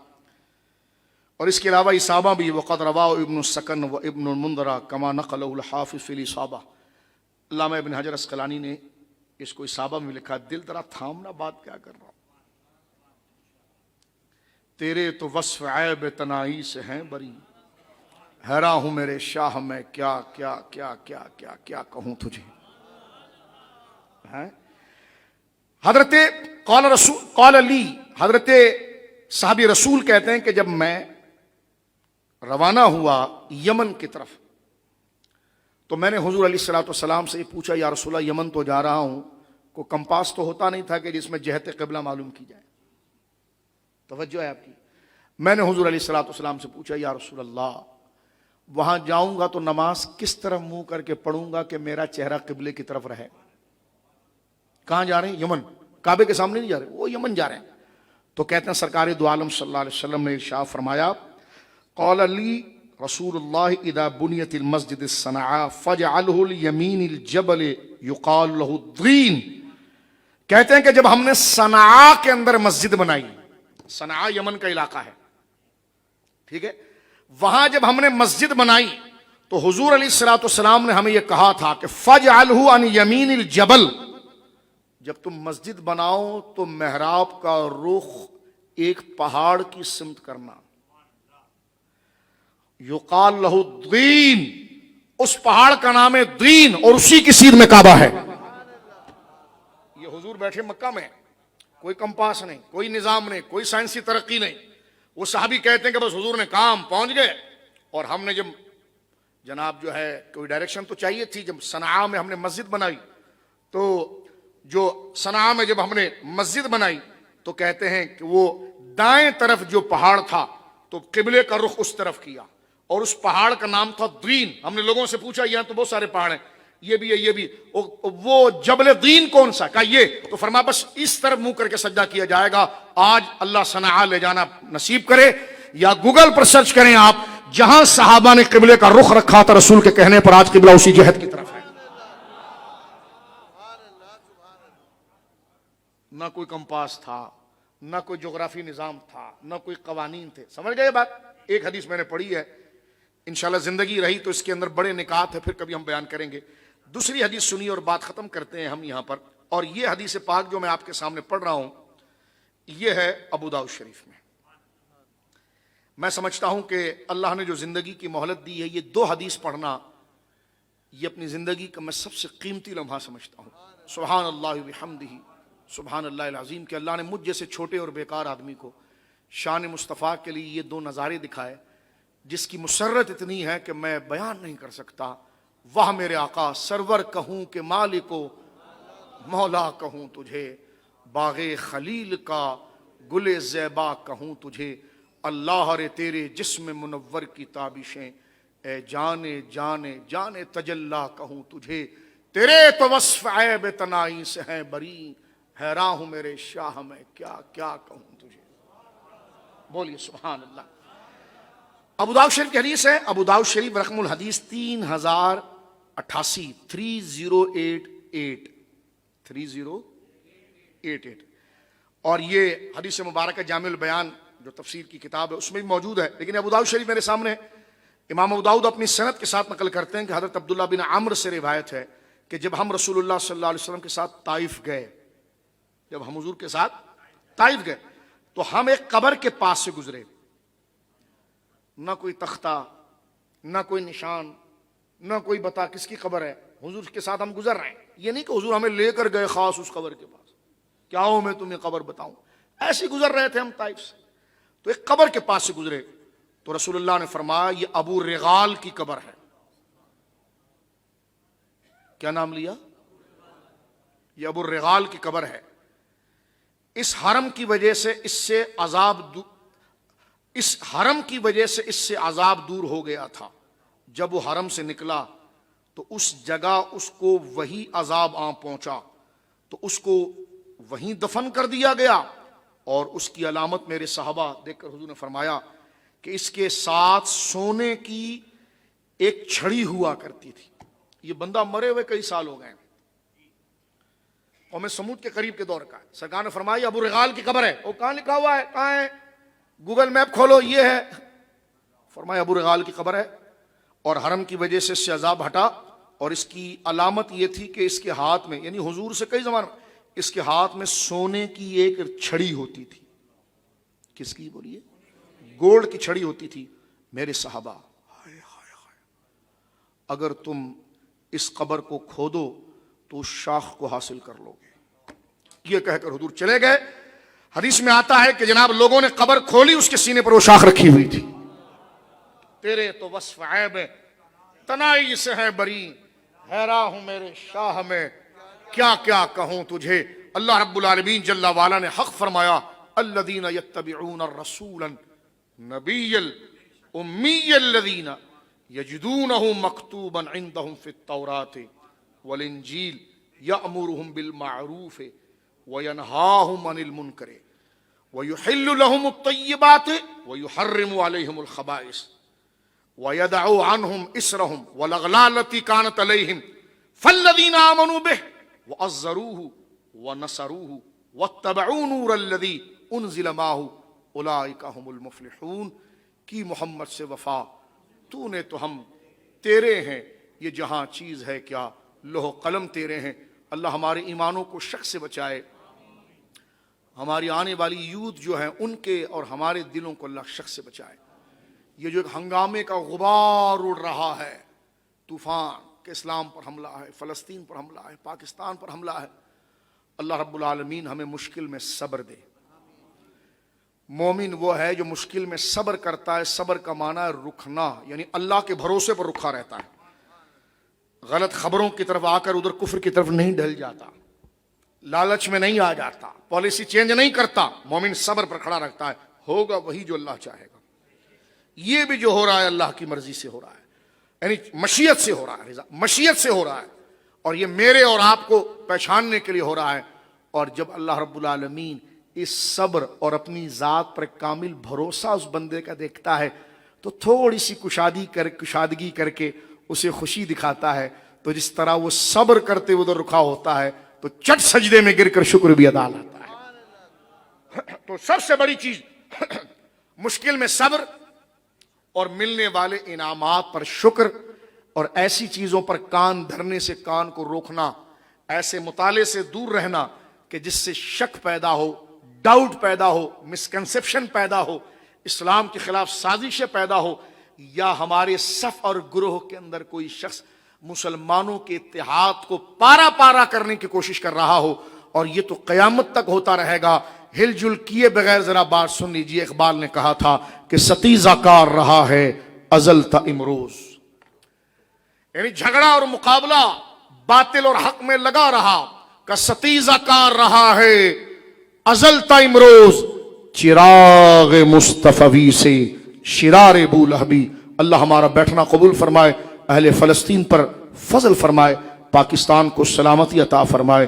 اور اس کے علاوہ اصابہ بھی وقد رواہ ابن السکن و ابن المنذرہ کما نقلہ الحافظ فی الاصابہ. علامہ ابن حجر اسقلانی نے اس کو اصابہ میں لکھا. دل ذرا تھامنا, بات کیا کر رہا ہوں. تیرے تو وصف عیب تنائی سے ہیں بری, حیراں ہوں میرے شاہ میں کیا کیا کیا کیا کیا کیا کہوں تجھے. حضرت قال علی, حضرت صحابی رسول کہتے ہیں کہ جب میں روانہ ہوا یمن کی طرف تو میں نے حضور علیہ الصلوۃ والسلام سے یہ پوچھا, یا رسول اللہ یمن تو جا رہا ہوں, کو کمپاس تو ہوتا نہیں تھا کہ جس میں جہت قبلہ معلوم کی جائے. توجہ ہے آپ کی. میں نے حضور علیہ الصلوۃ والسلام سے پوچھا, یا رسول اللہ وہاں جاؤں گا تو نماز کس طرح منہ کر کے پڑھوں گا کہ میرا چہرہ قبلے کی طرف رہے؟ کہاں جا رہے ہیں؟ یمن. کعبے کے سامنے نہیں جا رہے, وہ یمن جا رہے ہیں. تو کہتے ہیں سرکار دو عالم صلی اللہ علیہ وسلم نے ارشاد فرمایا, قال لی رسول اللہ اذا بنیت المسجد الصنعاء فاجعلہ الیمین الجبل یقال لہ الضین. کہتے ہیں کہ جب ہم نے صنعاء کے اندر مسجد بنائی, صنعاء یمن کا علاقہ ہے, ٹھیک ہے, وہاں جب ہم نے مسجد بنائی تو حضور علیہ الصلوۃ والسلام نے ہمیں یہ کہا تھا کہ فاجعلہ عن یمین الجبل, جب تم مسجد بناؤ تو محراب کا رخ ایک پہاڑ کی سمت کرنا. یقال لہ الدین, اس پہاڑ کا نام ہے دین, اور اسی کی سیر میں کعبہ ہے. یہ حضور بیٹھے مکہ میں, کوئی کمپاس نہیں, کوئی نظام نہیں, کوئی سائنسی ترقی نہیں. وہ صحابی کہتے ہیں کہ بس حضور نے کام پہنچ گئے, اور ہم نے جب جناب جو ہے کوئی ڈائریکشن تو چاہیے تھی. جب صنعاء میں ہم نے مسجد بنائی تو جو صنعاء میں جب ہم نے مسجد بنائی تو کہتے ہیں کہ وہ دائیں طرف جو پہاڑ تھا تو قبلے کا رخ اس طرف کیا, اور اس پہاڑ کا نام تھا دین. ہم نے لوگوں سے پوچھا یہاں تو بہت سارے پہاڑ ہیں, یہ بھی ہے, یہ بھی, وہ جبل دین کون سا؟ کہا یہ. تو فرمایا بس اس طرف منہ کر کے سجدہ کیا جائے گا. آج اللہ صنعاء لے جانا نصیب کرے, یا گوگل پر سرچ کریں آپ, جہاں صحابہ نے قبلے کا رخ رکھا تھا رسول کے کہنے پر, آج قبلہ اسی جہت کی طرف ہے. نہ کوئی کمپاس تھا, نہ کوئی جغرافی نظام تھا, نہ کوئی قوانین تھے. سمجھ گئے بات؟ ایک حدیث میں نے پڑھی ہے, انشاءاللہ زندگی رہی تو اس کے اندر بڑے نکات ہیں, پھر کبھی ہم بیان کریں گے. دوسری حدیث سنی اور بات ختم کرتے ہیں ہم یہاں پر. اور یہ حدیث پاک جو میں آپ کے سامنے پڑھ رہا ہوں یہ ہے ابو داؤد شریف میں. میں سمجھتا ہوں کہ اللہ نے جو زندگی کی مہلت دی ہے، یہ 2 حدیث پڑھنا یہ اپنی زندگی کا میں سب سے قیمتی لمحہ سمجھتا ہوں. سبحان اللہ وبحمدہ، سبحان اللہ العظیم، کہ اللہ نے مجھ جیسے چھوٹے اور بیکار آدمی کو شان مصطفیٰ کے لیے یہ 2 نظارے دکھائے جس کی مسرت اتنی ہے کہ میں بیان نہیں کر سکتا. واہ میرے آقا، سرور کہوں کہ مالک و مولا کہوں تجھے، باغ خلیل کا گل زیبا کہوں تجھے، اللہ رے تیرے جسم منور کی تابشیں، اے جانے جانے جانے تجلا کہوں تجھے، تیرے تو وصف عیب تنائی سے ہیں بری، حیران ہوں میرے شاہ میں کیا کیا کہوں تجھے. بولیے سبحان اللہ. ابو داؤد شریف کی حدیث ہے، ابو داؤد شریف رقم الحدیث 3088 3088 اور یہ حدیث مبارکہ جامع البیان جو تفسیر کی کتاب ہے اس میں بھی موجود ہے. لیکن ابو داؤد شریف میرے سامنے، امام ابو داؤد اپنی سند کے ساتھ نقل کرتے ہیں کہ حضرت عبداللہ بن عمرو سے روایت ہے کہ جب ہم رسول اللہ صلی اللہ علیہ وسلم کے ساتھ طائف گئے، جب ہم حضور کے ساتھ طائف گئے تو ہم ایک قبر کے پاس سے گزرے، نہ کوئی تختہ، نہ کوئی نشان، نہ کوئی بتا کس کی قبر ہے. حضور کے ساتھ ہم گزر رہے ہیں، یہ نہیں کہ حضور ہمیں لے کر گئے خاص اس قبر کے پاس، کیا ہوں میں تمہیں قبر بتاؤں. ایسے گزر رہے تھے ہم طائف سے، تو ایک قبر کے پاس سے گزرے تو رسول اللہ نے فرمایا یہ ابو رغال کی قبر ہے. کیا نام لیا؟ یہ ابو رغال کی قبر ہے. اس حرم کی وجہ سے اس سے عذاب دور ہو گیا تھا. جب وہ حرم سے نکلا تو اس جگہ اس کو وہی عذاب آن پہنچا تو اس کو وہیں دفن کر دیا گیا. اور اس کی علامت میرے صحابہ دیکھ کر حضور نے فرمایا کہ اس کے ساتھ سونے کی ایک چھڑی ہوا کرتی تھی. یہ بندہ مرے ہوئے کئی سال ہو گئے، قوم سمود کے قریب کے دور کا ہے. سرکار نے فرمایا ابو رغال کی قبر ہے. وہ کہاں لکھا ہوا ہے؟ کہاں ہے؟ گوگل میپ کھولو، یہ ہے. فرمایا ابو رغال کی قبر ہے اور حرم کی وجہ سے اس سے عذاب ہٹا. اور اس کی علامت یہ تھی کہ اس کے ہاتھ میں، یعنی حضور سے کئی زمانے اس کے ہاتھ میں سونے کی ایک چھڑی ہوتی تھی. کس کی بولیے؟ گولڈ کی چھڑی ہوتی تھی. میرے صحابہ، ہائے ہائے ہائے، اگر تم اس قبر کو کھودو تو اس شاخ کو حاصل کر لو گے. یہ کہہ کر حضور چلے گئے. حدیث میں آتا ہے کہ جناب لوگوں نے قبر کھولی، اس کے سینے پر وہ شاخ رکھی ہوئی تھی. تیرے تو وصف عیب تنائی سے ہے بری، حیران ہوں میرے شاہ میں کیا کیا کہوں تجھے. اللہ رب العالمین جل وعلا نے حق فرمایا الذین یتبعون الرسول النبی الامی الذین یجدونہ مکتوبا عندہم فی التوراۃ والانجیل یأمرہم بالمعروف وینہاہم عن المنکر ویحل لہم الطیبات ویحرم علیہم الخبائث وَيَدَعُوا عَنْهُمْ إِسْرَهُمْ وَالْأَغْلَالَ الَّتِي كَانَتْ عَلَيْهِمْ فَالَّذِينَ آمَنُوا بِهِ وَعَزَّرُوهُ وَنَصَرُوهُ وَاتَّبَعُوا نُورَ الَّذِي أُنزِلَ مَعَهُ أُولَٰئِكَ هُمُ الْمُفْلِحُونَ. کی محمد سے وفا، تو نے تو ہم تیرے ہیں، یہ جہاں چیز ہے کیا، لوح قلم تیرے ہیں. اللہ ہمارے ایمانوں کو شک سے بچائے، ہماری آنے والی یوتھ جو ہیں ان کے اور ہمارے دلوں کو اللہ شک سے بچائے. یہ جو ایک ہنگامے کا غبار اڑ رہا ہے، طوفان کہ اسلام پر حملہ ہے، فلسطین پر حملہ ہے، پاکستان پر حملہ ہے، اللہ رب العالمین ہمیں مشکل میں صبر دے. مومن وہ ہے جو مشکل میں صبر کرتا ہے. صبر کا معنی ہے رکنا، یعنی اللہ کے بھروسے پر رکھا رہتا ہے، غلط خبروں کی طرف آ کر ادھر کفر کی طرف نہیں ڈھل جاتا، لالچ میں نہیں آ جاتا، پالیسی چینج نہیں کرتا. مومن صبر پر کھڑا رکھتا ہے، ہوگا وہی جو اللہ چاہے گا. یہ بھی جو ہو رہا ہے اللہ کی مرضی سے ہو رہا ہے، یعنی مشیت سے ہو رہا ہے، مشیت سے ہو رہا ہے، اور یہ میرے اور آپ کو پہچاننے کے لیے ہو رہا ہے. اور جب اللہ رب العالمین اس صبر اور اپنی ذات پر کامل بھروسہ اس بندے کا دیکھتا ہے تو تھوڑی سی کشادگی کر کے اسے خوشی دکھاتا ہے. تو جس طرح وہ صبر کرتے ادھر رکھا ہوتا ہے تو چٹ سجدے میں گر کر شکر بھی ادا لاتا ہے. تو سب سے بڑی چیز مشکل میں صبر اور ملنے والے انعامات پر شکر، اور ایسی چیزوں پر کان دھرنے سے کان کو روکنا، ایسے مطالعے سے دور رہنا کہ جس سے شک پیدا ہو، ڈاؤٹ پیدا ہو، مسکنسیپشن پیدا ہو. اسلام کے خلاف سازشیں پیدا ہو، یا ہمارے صف اور گروہ کے اندر کوئی شخص مسلمانوں کے اتحاد کو پارا پارا کرنے کی کوشش کر رہا ہو، اور یہ تو قیامت تک ہوتا رہے گا۔ ہل جل کیے بغیر ذرا بات سن لیجیے، اقبال نے کہا تھا کہ ستیزہ کار رہا ہے ازل تا امروز، یعنی جھگڑا اور مقابلہ باطل اور حق میں لگا رہا، کہ ستیزہ کار رہا ہے ازل تا امروز، چراغ مصطفی سے شرار ابو لہبی۔ اللہ ہمارا بیٹھنا قبول فرمائے، اہل فلسطین پر فضل فرمائے، پاکستان کو سلامتی عطا فرمائے،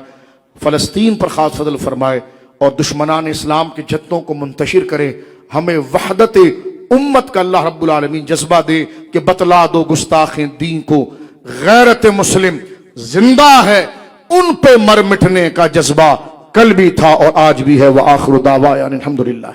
فلسطین پر خاص فضل فرمائے، اور دشمنان اسلام کے جتنوں کو منتشر کرے۔ ہمیں وحدت امت کا اللہ رب العالمین جذبہ دے کہ بتلا دو گستاخ دین کو غیرت مسلم زندہ ہے، ان پہ مر مٹنے کا جذبہ کل بھی تھا اور آج بھی ہے۔ وآخر دعوانا الحمدللہ۔